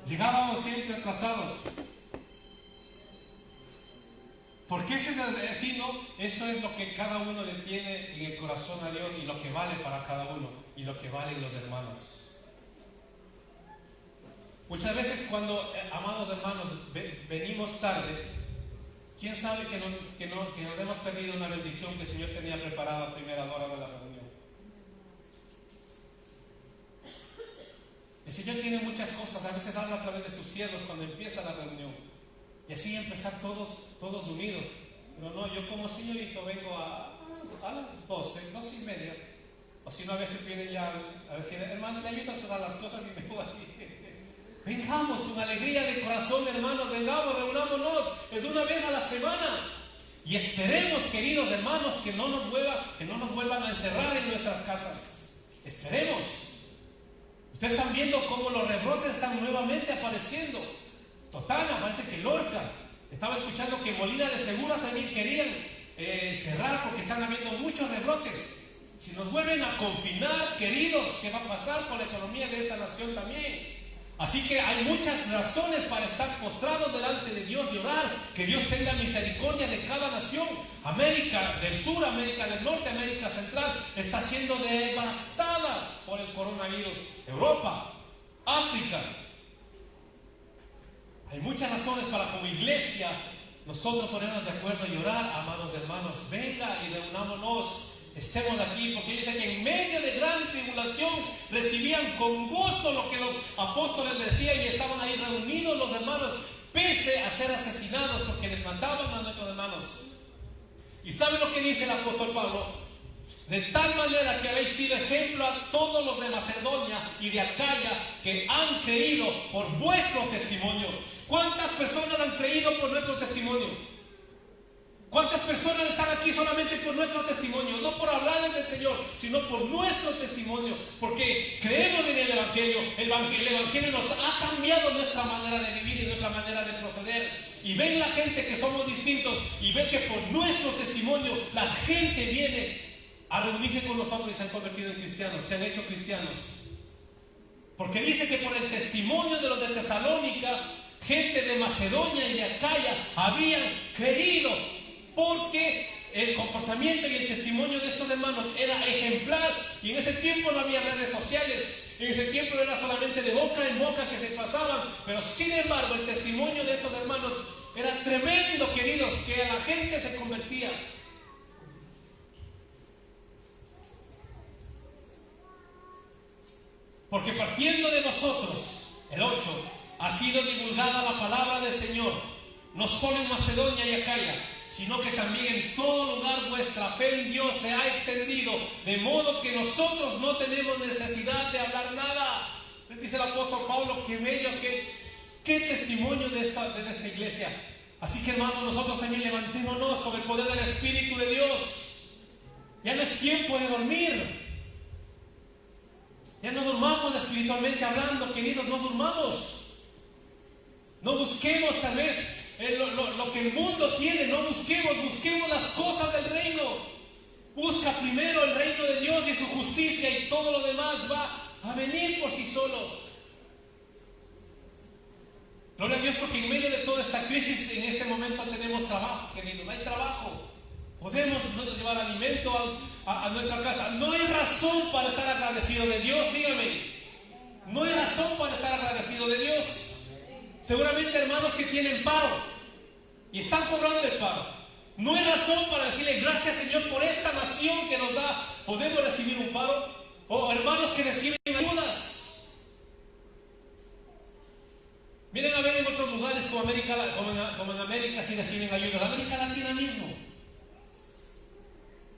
Llegábamos siempre atrasados. ¿Por qué es así, no? Eso es lo que cada uno le tiene en el corazón a Dios y lo que vale para cada uno y lo que valen los hermanos. Muchas veces cuando, amados hermanos, venimos tarde, ¿quién sabe que nos hemos perdido una bendición que el Señor tenía preparada a primera hora de la reunión? El Señor tiene muchas cosas, a veces habla a través de sus siervos cuando empieza la reunión. Y así empezar todos unidos. Pero no, yo como señorito vengo a las 12:30. O si no, a veces vienen ya a decir, hermano, le ayudas a dar las cosas y me voy. Vengamos con alegría de corazón, hermanos, vengamos, reunámonos. Es una vez a la semana. Y esperemos, queridos hermanos, que no nos vuelvan a encerrar en nuestras casas. Esperemos. Ustedes están viendo cómo los rebrotes están nuevamente apareciendo. Totana, parece que Lorca. Estaba escuchando que Molina de Segura también querían cerrar porque están habiendo muchos rebrotes. Si nos vuelven a confinar, queridos, ¿qué va a pasar con la economía de esta nación también? Así que hay muchas razones para estar postrados delante de Dios y orar que Dios tenga misericordia de cada nación. América del Sur, América del Norte, América Central está siendo devastada por el coronavirus. Europa, África. Hay muchas razones para como iglesia nosotros ponernos de acuerdo y orar, amados hermanos. Venga y reunámonos. Estemos aquí, porque dice que en medio de gran tribulación recibían con gozo lo que los apóstoles decían y estaban ahí reunidos los hermanos, pese a ser asesinados, porque les mataban a nuestros hermanos. ¿Y saben lo que dice el apóstol Pablo? De tal manera que habéis sido ejemplo a todos los de Macedonia y de Acaya que han creído por vuestro testimonio. ¿Cuántas personas han creído por nuestro testimonio? ¿Cuántas personas están aquí solamente por nuestro testimonio? No por hablarles del Señor, sino por nuestro testimonio. Porque creemos en el Evangelio. El Evangelio nos ha cambiado nuestra manera de vivir y nuestra manera de proceder. y ven la gente que somos distintos y ven que por nuestro testimonio la gente viene a reunirse con nosotros y se han convertido en cristianos, se han hecho cristianos. Porque dice que por el testimonio de los de Tesalónica, gente de Macedonia y de Acaya habían creído, porque el comportamiento y el testimonio de estos hermanos era ejemplar. Y en ese tiempo no había redes sociales, en ese tiempo era solamente de boca en boca que se pasaban, pero sin embargo el testimonio de estos hermanos era tremendo, queridos, que la gente se convertía. Porque partiendo de nosotros, el 8, ha sido divulgada la palabra del Señor, no solo en Macedonia y Acaya, sino que también en todo lugar vuestra fe en Dios se ha extendido, de modo que nosotros no tenemos necesidad de hablar nada. Dice el apóstol Pablo, qué bello, qué testimonio de esta iglesia. Así que hermanos, nosotros también levantémonos con el poder del Espíritu de Dios. Ya no es tiempo de dormir. Ya no durmamos espiritualmente hablando, queridos, no durmamos. No busquemos tal vez lo que el mundo tiene, no busquemos las cosas del reino. Busca primero el reino de Dios y su justicia, y todo lo demás va a venir por sí solos. Gloria a Dios, porque en medio de toda esta crisis en este momento tenemos trabajo, queridos, hay trabajo. Podemos nosotros llevar alimento a nuestra casa. No hay razón para estar agradecido de Dios, dígame. No hay razón para estar agradecido de Dios. Seguramente hermanos que tienen paro y están cobrando el paro, no hay razón para decirle gracias Señor por esta nación que nos da. ¿Podemos recibir un paro? O hermanos que reciben ayudas. Miren a ver en otros lugares como en América si reciben ayudas. América Latina mismo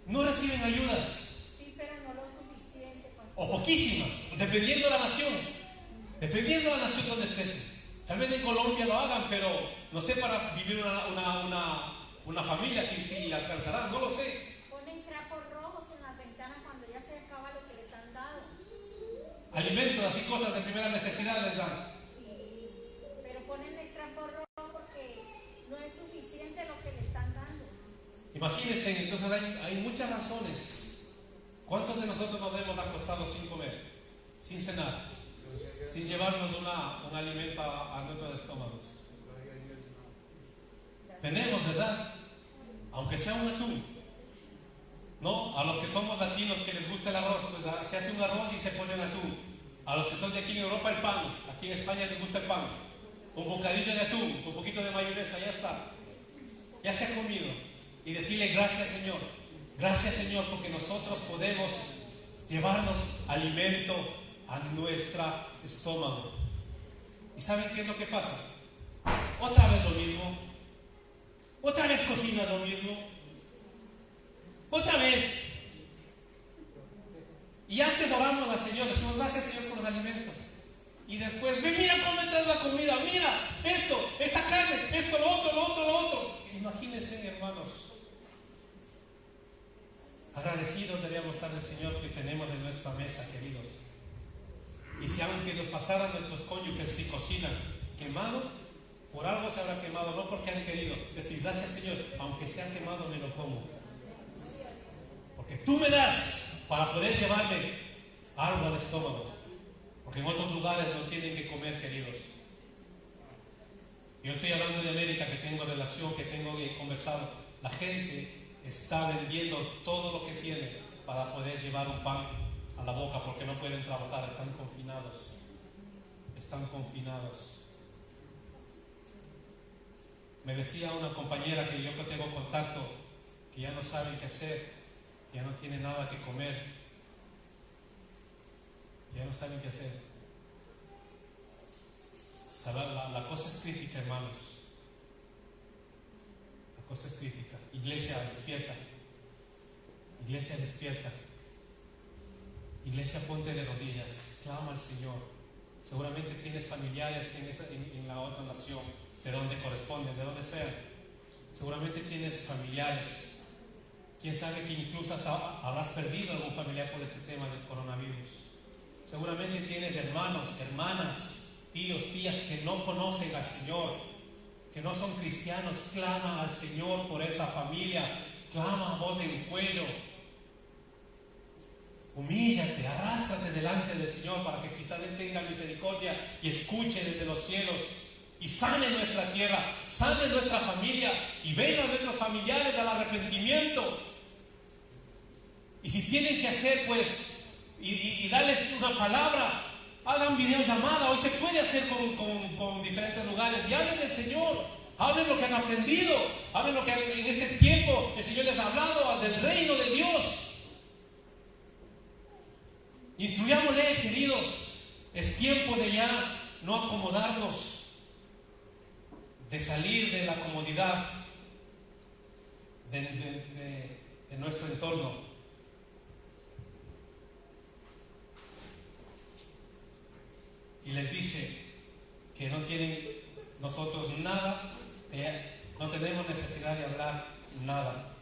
no reciben ayudas. Sí, pero no lo suficiente, pastor. O poquísimas, dependiendo de la nación. Dependiendo de la nación donde estés. Tal vez en Colombia lo hagan, pero no sé para vivir una familia si alcanzarán, no lo sé. Ponen trapos rojos en las ventanas cuando ya se acaba lo que les han dado. Alimentos, así cosas de primera necesidad les dan. Sí, pero ponen el trapo rojo porque no es suficiente lo que le están dando. Imagínense, entonces hay muchas razones. ¿Cuántos de nosotros nos hemos acostado sin comer, sin cenar, sin llevarnos un alimento a nuestros estómagos? Tenemos, ¿verdad? Aunque sea un atún. No, a los que somos latinos que les gusta el arroz, pues se hace un arroz y se pone el atún. A los que son de aquí en Europa, el pan. Aquí en España les gusta el pan. Un bocadillo de atún, un poquito de mayonesa, ya está. Ya se ha comido. Y decirle gracias Señor, porque nosotros podemos llevarnos alimento a nuestro estómago. ¿Y saben qué es lo que pasa? Otra vez lo mismo. Otra vez cocina lo mismo. Otra vez. Y antes oramos al Señor, decimos gracias Señor por los alimentos. Y después, mira cómo me traes la comida, mira esto, esta carne, esto, lo otro. Imagínense, hermanos. Agradecidos deberíamos estar del Señor que tenemos en nuestra mesa, queridos. Y si aunque nos pasaran nuestros cónyuges, si cocinan quemado, por algo se habrá quemado, no porque han querido. Decir gracias Señor, aunque sea quemado me lo como. Porque tú me das para poder llevarme algo al estómago. Porque en otros lugares no tienen que comer, queridos. Yo estoy hablando de América, que tengo relación, que tengo conversado. La gente está vendiendo todo lo que tiene para poder llevar un pan a la boca, porque no pueden trabajar, están confinados. Me decía una compañera que yo tengo contacto, que ya no saben qué hacer, que ya no tienen nada que comer, que ya no saben qué hacer. O sea, la cosa es crítica, hermanos. La cosa es crítica. Iglesia, despierta. Iglesia, despierta. Iglesia, ponte de rodillas. Clama al Señor. Seguramente tienes familiares en la otra nación, de donde corresponden, de donde sean. Seguramente tienes familiares. Quién sabe que incluso hasta habrás perdido algún familiar por este tema del coronavirus. Seguramente tienes hermanos, hermanas, tíos, tías que no conocen al Señor, que no son cristianos, clama al Señor por esa familia, clama a voz en cuello. Humíllate, arrástrate delante del Señor para que quizás Él tenga misericordia y escuche desde los cielos y sane nuestra tierra, sane nuestra familia y vengan nuestros familiares al arrepentimiento. Y si tienen que hacer, pues, y darles una palabra, hagan videollamada. Hoy se puede hacer con diferentes lugares y hablen del Señor, hablen lo que han aprendido, hablen lo que en este tiempo el Señor les ha hablado del reino de Dios. Instruyámosle, queridos, es tiempo de ya no acomodarnos, de salir de la comodidad de nuestro entorno. Y les dice que no tienen nosotros nada, no tenemos necesidad de hablar nada.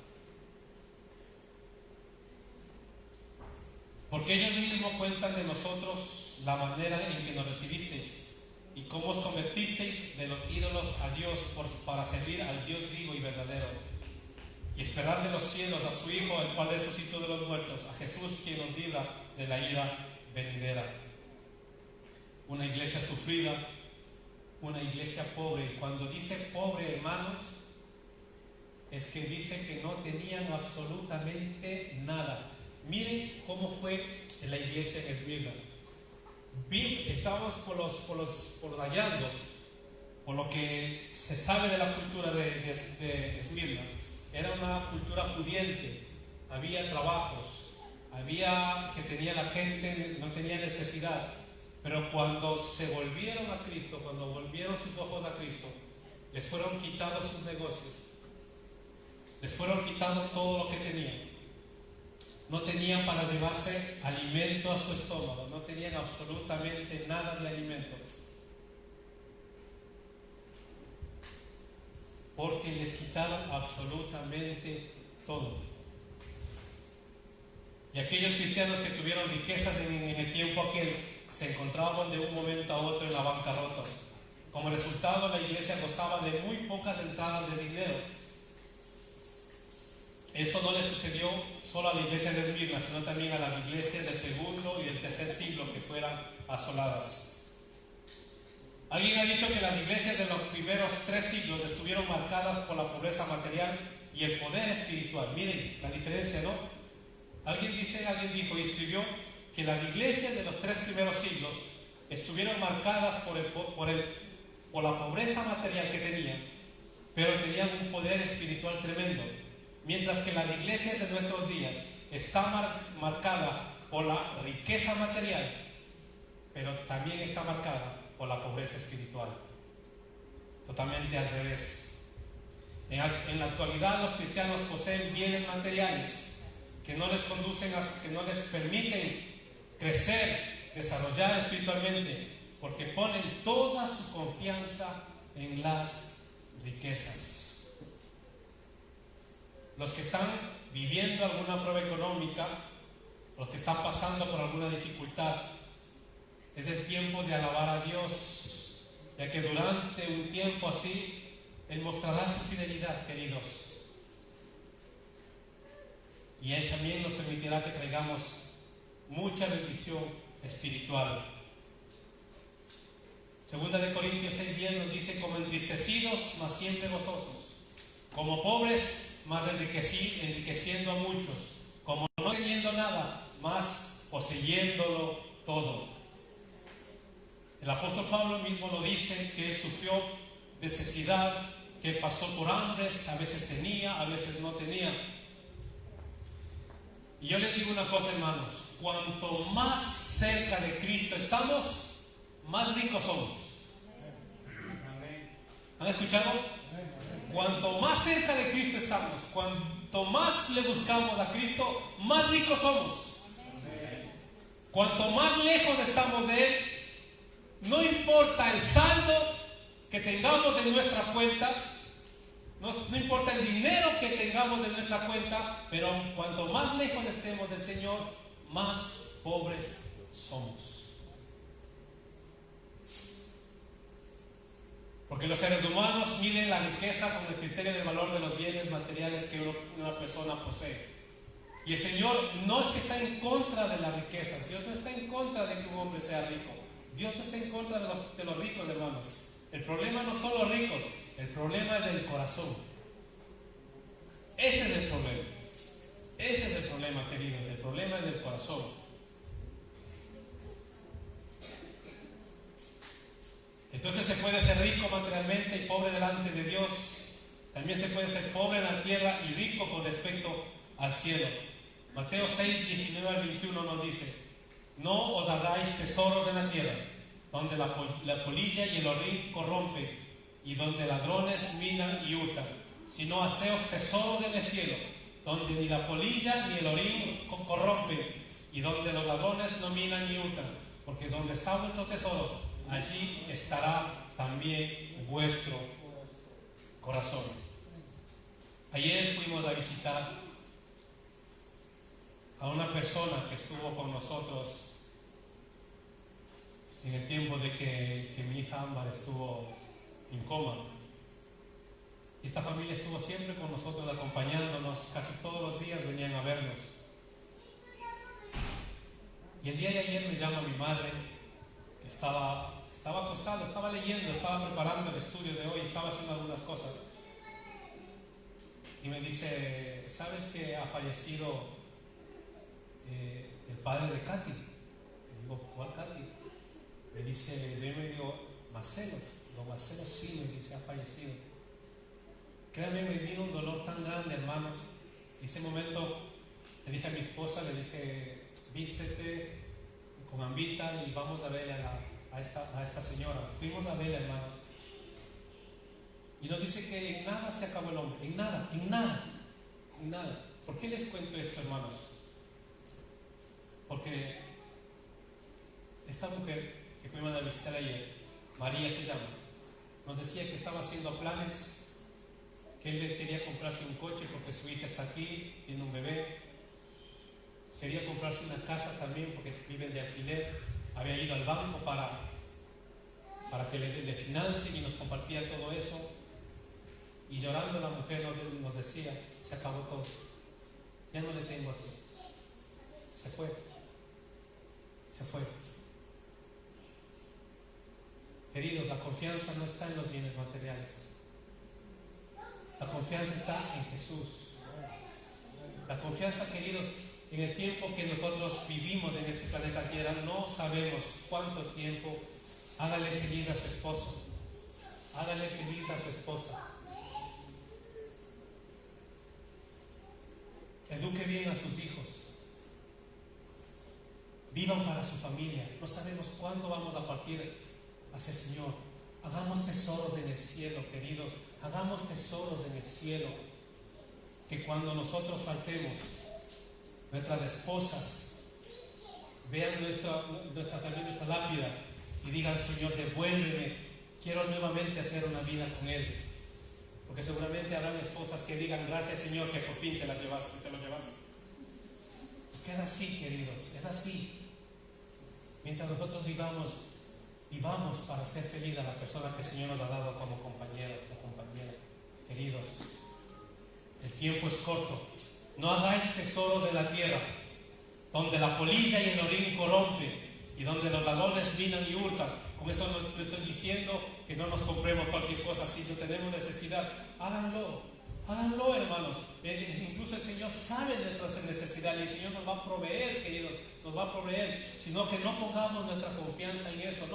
Porque ellos mismos cuentan de nosotros la manera en que nos recibisteis y cómo os convertisteis de los ídolos a Dios para servir al Dios vivo y verdadero y esperar de los cielos a su Hijo, el cual resucitó de los muertos, a Jesús, quien nos libra de la ira venidera. Una iglesia sufrida, una iglesia pobre. Cuando dice pobre, hermanos, es que dice que no tenían absolutamente nada. Miren cómo fue en la iglesia en Esmirna. Estábamos por los hallazgos, por lo que se sabe de la cultura de Esmirna. Era una cultura pudiente, había trabajos, había que tenía la gente, no tenía necesidad. Pero cuando se volvieron a Cristo, cuando volvieron sus ojos a Cristo, les fueron quitados sus negocios, les fueron quitados todo lo que tenían. No tenían para llevarse alimento a su estómago, no tenían absolutamente nada de alimento, porque les quitaron absolutamente todo. Y aquellos cristianos que tuvieron riquezas en el tiempo aquel se encontraban de un momento a otro en la bancarrota. Como resultado, la iglesia gozaba de muy pocas entradas de dinero. Esto no le sucedió solo a la iglesia de Esmirna, sino también a las iglesias del segundo y del tercer siglo que fueran asoladas. Alguien ha dicho que las iglesias de los primeros 3 siglos estuvieron marcadas por la pobreza material y el poder espiritual. Miren la diferencia, ¿no? Alguien dijo y escribió que las iglesias de los 3 primeros siglos estuvieron marcadas por la pobreza material que tenían, pero tenían un poder espiritual tremendo. Mientras que las iglesias de nuestros días están marcadas por la riqueza material, pero también está marcada por la pobreza espiritual. Totalmente al revés. En la actualidad los cristianos poseen bienes materiales que no les permiten crecer, desarrollar espiritualmente, porque ponen toda su confianza en las riquezas. Los que están viviendo alguna prueba económica, los que están pasando por alguna dificultad, es el tiempo de alabar a Dios, ya que durante un tiempo así Él mostrará su fidelidad, queridos, y Él también nos permitirá que traigamos mucha bendición espiritual. Segunda de Corintios 6:10 nos dice: como entristecidos, mas siempre gozosos, como pobres, mas enriqueciendo a muchos, como no teniendo nada, mas poseyéndolo todo. El apóstol Pablo mismo lo dice, que él sufrió necesidad, que pasó por hambres, a veces tenía, a veces no tenía. Y yo les digo una cosa, hermanos: cuanto más cerca de Cristo estamos, más ricos somos. ¿Han escuchado? Cuanto más cerca de Cristo estamos, cuanto más le buscamos a Cristo, más ricos somos. Cuanto más lejos estamos de Él, no importa el saldo que tengamos de nuestra cuenta, no importa el dinero que tengamos de nuestra cuenta, pero cuanto más lejos estemos del Señor, más pobres somos. Porque los seres humanos miden la riqueza con el criterio del valor de los bienes materiales que una persona posee. Y el Señor no es que está en contra de las riquezas. Dios no está en contra de que un hombre sea rico. Dios no está en contra de los ricos, hermanos. El problema no son los ricos, el problema es del corazón. Ese es el problema. Ese es el problema, queridos. El problema es del corazón. Entonces se puede ser rico materialmente y pobre delante de Dios. También se puede ser pobre en la tierra y rico con respecto al cielo. Mateo 6, 19 al 21 nos dice: no os hagáis tesoros en la tierra, donde la polilla y el orín corrompe, y donde ladrones minan y hurtan, sino haceos tesoros en el cielo, donde ni la polilla ni el orín corrompe, y donde los ladrones no minan ni hurtan, porque donde está vuestro tesoro, allí estará también vuestro corazón. Ayer fuimos a visitar a una persona que estuvo con nosotros en el tiempo de que mi hija Ámbar estuvo en coma. Y esta familia estuvo siempre con nosotros, acompañándonos, casi todos los días venían a vernos. Y el día de ayer me llama mi madre, que estaba acostado, estaba leyendo, estaba preparando el estudio de hoy, estaba haciendo algunas cosas. Y me dice: ¿sabes que ha fallecido el padre de Katy? Le digo: ¿cuál Katy? Me dice, yo me digo: Marcelo. Don Marcelo, sí, me dice, ha fallecido. Créanme, me vino un dolor tan grande, hermanos. En ese momento le dije a mi esposa, le dije: vístete con Ambita y vamos a ver a esta señora. Fuimos a verla, hermanos. Y nos dice que en nada se acabó el hombre, en nada. ¿Por qué les cuento esto, hermanos? Porque esta mujer que fuimos a visitar ayer, María se llama, nos decía que estaba haciendo planes, que él quería comprarse un coche porque su hija está aquí, tiene un bebé, quería comprarse una casa también porque viven de alquiler, había ido al banco para que le financien y nos compartía todo eso. Y llorando la mujer nos decía: se acabó todo, ya no le tengo aquí. Se fue. Queridos, la confianza no está en los bienes materiales. La confianza está en Jesús. La confianza, queridos, en el tiempo que nosotros vivimos en este planeta Tierra, no sabemos cuánto tiempo. Hágale feliz a su esposo. Hágale feliz a su esposa. Eduque bien a sus hijos. Vivan para su familia. No sabemos cuándo vamos a partir hacia el Señor. Hagamos tesoros en el cielo, queridos. Hagamos tesoros en el cielo. Que cuando nosotros faltemos, nuestras esposas vean nuestra lápida y digan: Señor, devuélveme. Quiero nuevamente hacer una vida con Él. Porque seguramente habrán esposas que digan: gracias, Señor, que por fin te lo llevaste. Porque es así, queridos, es así. Mientras nosotros vivamos para hacer feliz a la persona que el Señor nos ha dado como compañero o compañera. Queridos, el tiempo es corto. No hagáis tesoros en la tierra, donde la polilla y el orín corrompen, y donde los ladrones minan y hurtan. Con esto no estoy diciendo que no nos compremos cualquier cosa. Si no tenemos necesidad, háganlo, hermanos. Incluso el Señor sabe de nuestras necesidades y el Señor nos va a proveer, queridos, nos va a proveer. Sino que no pongamos nuestra confianza en eso.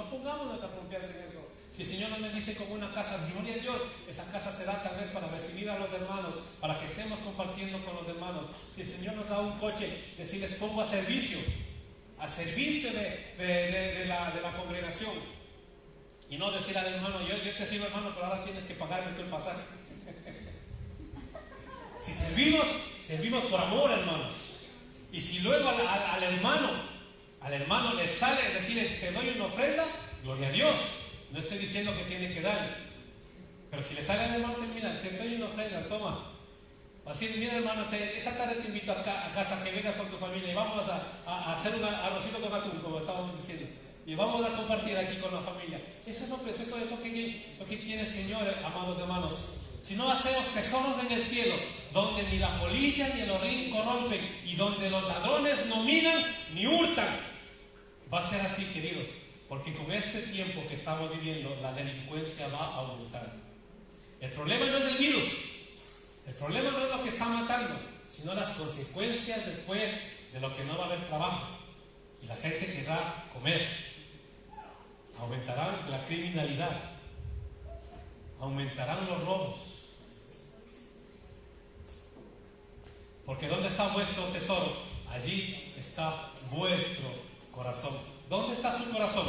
Si el Señor no me dice como una casa, gloria a Dios, esa casa será tal vez para recibir a los hermanos, para que estemos compartiendo con los hermanos. Si el Señor nos da un coche, decirles: pongo a servicio de la congregación. Y no decir al hermano: yo te sirvo, hermano, pero ahora tienes que pagarme tú el pasaje. Si servimos por amor, hermanos. Y si luego al hermano le sale decirle: te doy una ofrenda, gloria a Dios. No estoy diciendo que tiene que darle. Pero si le sale al hermano: mira, te doy una ofrenda, toma. Así: mira, hermano, esta tarde te invito a casa, que vengas con tu familia y vamos a hacer un arrocito con atún, como estábamos diciendo. y vamos a compartir aquí con la familia. Eso es lo precioso, es lo que quiere el Señor, amados hermanos. Si no hacemos tesoros en el cielo, donde ni la polilla ni el orín corrompen, y donde los ladrones no minan ni hurtan. Va a ser así, queridos, porque con este tiempo que estamos viviendo, la delincuencia va a aumentar. El problema no es el virus, el problema no es lo que está matando, sino las consecuencias después de lo que no va a haber trabajo. Y la gente querrá comer. Aumentará la criminalidad, aumentarán los robos. Porque ¿dónde está vuestro tesoro? Allí está vuestro corazón. ¿Dónde está su corazón?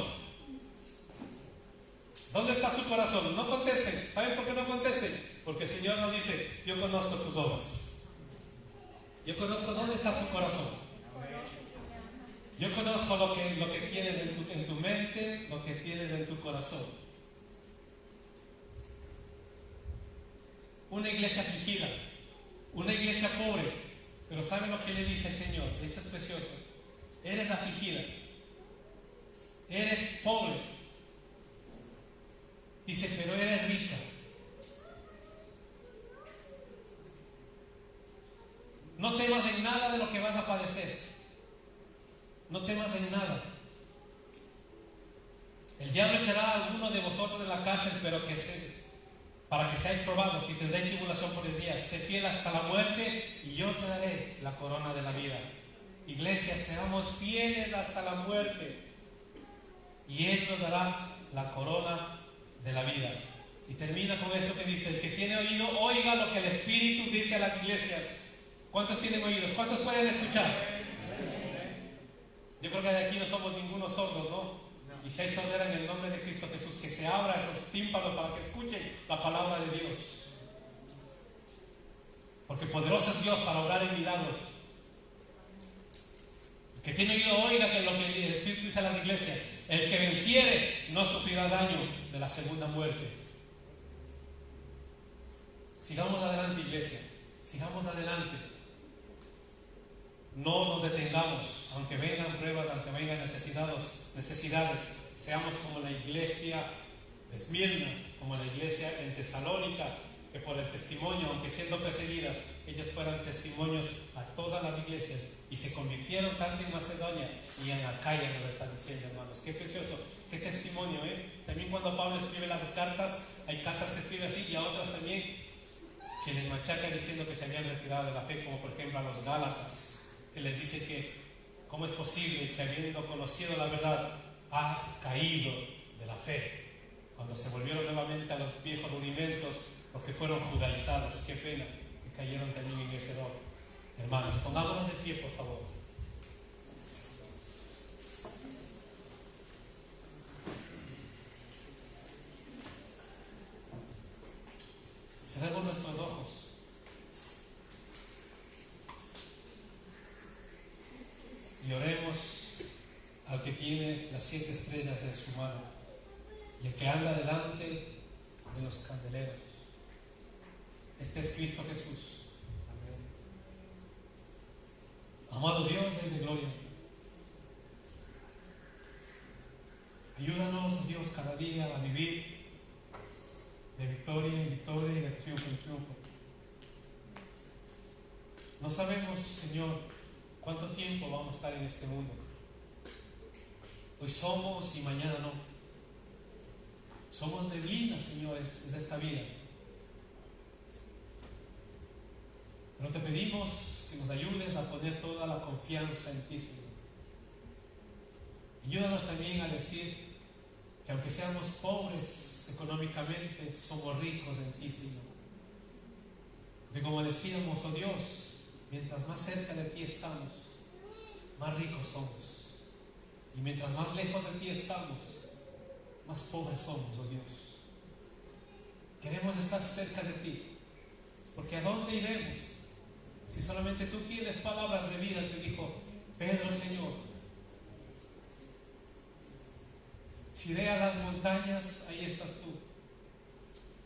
¿Dónde está su corazón? No contesten. ¿Saben por qué no contesten? Porque el Señor nos dice: yo conozco tus obras. Yo conozco dónde está tu corazón. Yo conozco lo que tienes en tu mente, lo que tienes en tu corazón. Una iglesia afligida, una iglesia pobre, pero ¿saben lo que le dice el Señor? Esto es precioso. Eres afligida, eres pobre. Dice, pero eres rica. No temas en nada de lo que vas a padecer. No temas en nada. El diablo echará a alguno de vosotros de la cárcel, pero para que seáis probados y tendréis tribulación por el día. Sé fiel hasta la muerte y yo te daré la corona de la vida. Iglesia, seamos fieles hasta la muerte y Él nos dará la corona de la vida. Y termina con esto que dice: el que tiene oído, oiga lo que el Espíritu dice a las iglesias. ¿Cuántos tienen oídos? ¿Cuántos pueden escuchar? Yo creo que de aquí no somos ninguno sordos, ¿no? Y si hay sordera, en el nombre de Cristo Jesús, que se abra esos tímpanos para que escuchen la palabra de Dios. Porque poderoso es Dios para obrar en milagros. El que tiene oído, oiga que lo que el Espíritu dice a las iglesias. El que venciere no sufrirá daño de la segunda muerte. Sigamos adelante, iglesia. Sigamos adelante. No nos detengamos, aunque vengan pruebas, aunque vengan necesidades. Seamos como la iglesia de Esmirna, como la iglesia en Tesalónica, que por el testimonio, aunque siendo perseguidas, ellos fueran testimonios a todas las iglesias y se convirtieron tanto en Macedonia y en Acaya, nos lo están diciendo, hermanos. Qué precioso, qué testimonio, ¿eh? También cuando Pablo escribe las cartas, hay cartas que escribe así y a otras también que les machaca diciendo que se habían retirado de la fe, como por ejemplo a los Gálatas, que les dice que cómo es posible que habiendo conocido la verdad has caído de la fe, cuando se volvieron nuevamente a los viejos rudimentos porque fueron judaizados. Qué pena que cayeron también en ese error. Hermanos, pongámonos de pie, por favor. Cerremos nuestros ojos. Y oremos al que tiene las 7 estrellas en su mano y el que anda delante de los candeleros. Este es Cristo Jesús. Amén. Amado Dios, Rey de gloria, ayúdanos, Dios, cada día a vivir de victoria en victoria y de triunfo en triunfo. No sabemos, Señor, cuánto tiempo vamos a estar en este mundo. Hoy somos y mañana no. Somos neblinas, señores, de esta vida. Pero te pedimos que nos ayudes a poner toda la confianza en ti, Señor. Ayúdanos también a decir que aunque seamos pobres económicamente, somos ricos en ti, Señor. Porque como decíamos, oh Dios, mientras más cerca de ti estamos, más ricos somos. Y mientras más lejos de ti estamos, más pobres somos, oh Dios. Queremos estar cerca de ti, porque ¿a dónde iremos? Si solamente tú tienes palabras de vida, te dijo Pedro, Señor. Si iré a las montañas, ahí estás tú.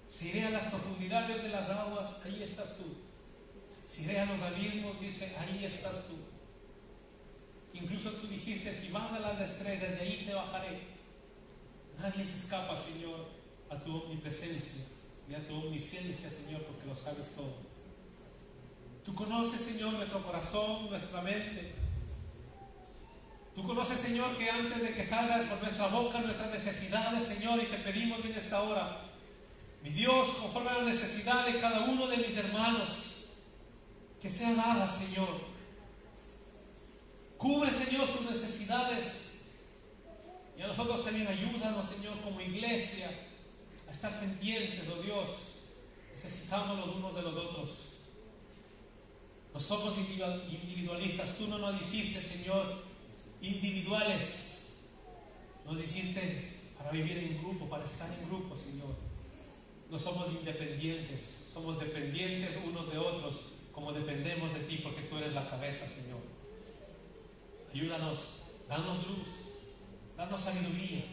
Si iré a las profundidades de las aguas, ahí estás tú. Si iré a los abismos, dice, ahí estás tú. Incluso tú dijiste, si vas a las estrellas, de ahí te bajaré. Nadie se escapa, Señor, a tu omnipresencia y a tu omnisciencia, Señor, porque lo sabes todo. Tú conoces, Señor, nuestro corazón, nuestra mente. Tú conoces, Señor, que antes de que salgan por nuestra boca nuestras necesidades, Señor, y te pedimos en esta hora, mi Dios, conforme a la necesidad de cada uno de mis hermanos, que sea dada, Señor. Cubre, Señor, sus necesidades. Y a nosotros también ayúdanos, Señor, como iglesia, a estar pendientes, oh Dios. Necesitamos los unos de los otros. No somos individualistas. Tú no nos hiciste, Señor, individuales. Nos hiciste para vivir en grupo, para estar en grupo, Señor. No somos independientes, somos dependientes unos de otros, como dependemos de ti, porque tú eres la cabeza, Señor. Ayúdanos, danos luz, danos sabiduría.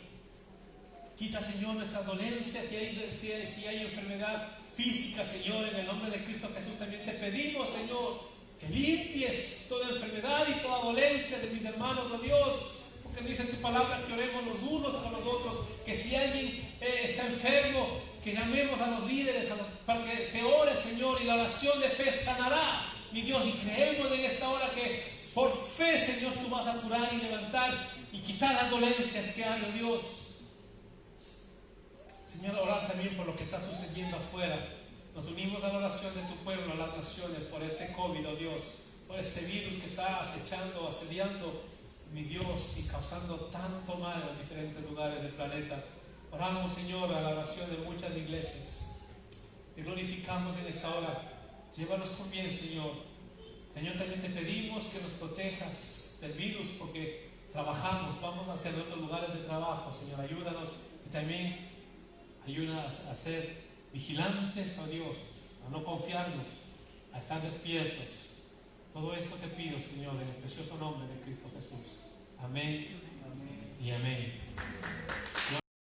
Quita, Señor, nuestras dolencias. Si hay enfermedad física, Señor, en el nombre de Cristo Jesús, también te pedimos, Señor, que limpies toda enfermedad y toda dolencia de mis hermanos, oh Dios. Porque dice tu palabra que oremos los unos por los otros, que si alguien está enfermo, que llamemos a los líderes para que se ore, Señor, y la oración de fe sanará, mi Dios. Y creemos en esta hora que por fe, Señor, tú vas a curar y levantar y quitar las dolencias que hay, oh Dios. Señor, orar también por lo que está sucediendo afuera. Nos unimos a la oración de tu pueblo, a las naciones, por este COVID, oh Dios, por este virus que está acechando, asediando, mi Dios, y causando tanto mal en los diferentes lugares del planeta. Oramos, Señor, a la oración de muchas iglesias. Te glorificamos en esta hora. Llévanos con bien, Señor. Señor, también te pedimos que nos protejas del virus, porque trabajamos, vamos hacia otros lugares de trabajo, Señor. Ayúdanos y también ayúdanos a ser vigilantes, oh Dios, a no confiarnos, a estar despiertos. Todo esto te pido, Señor, en el precioso nombre de Cristo Jesús. Amén, amén y amén.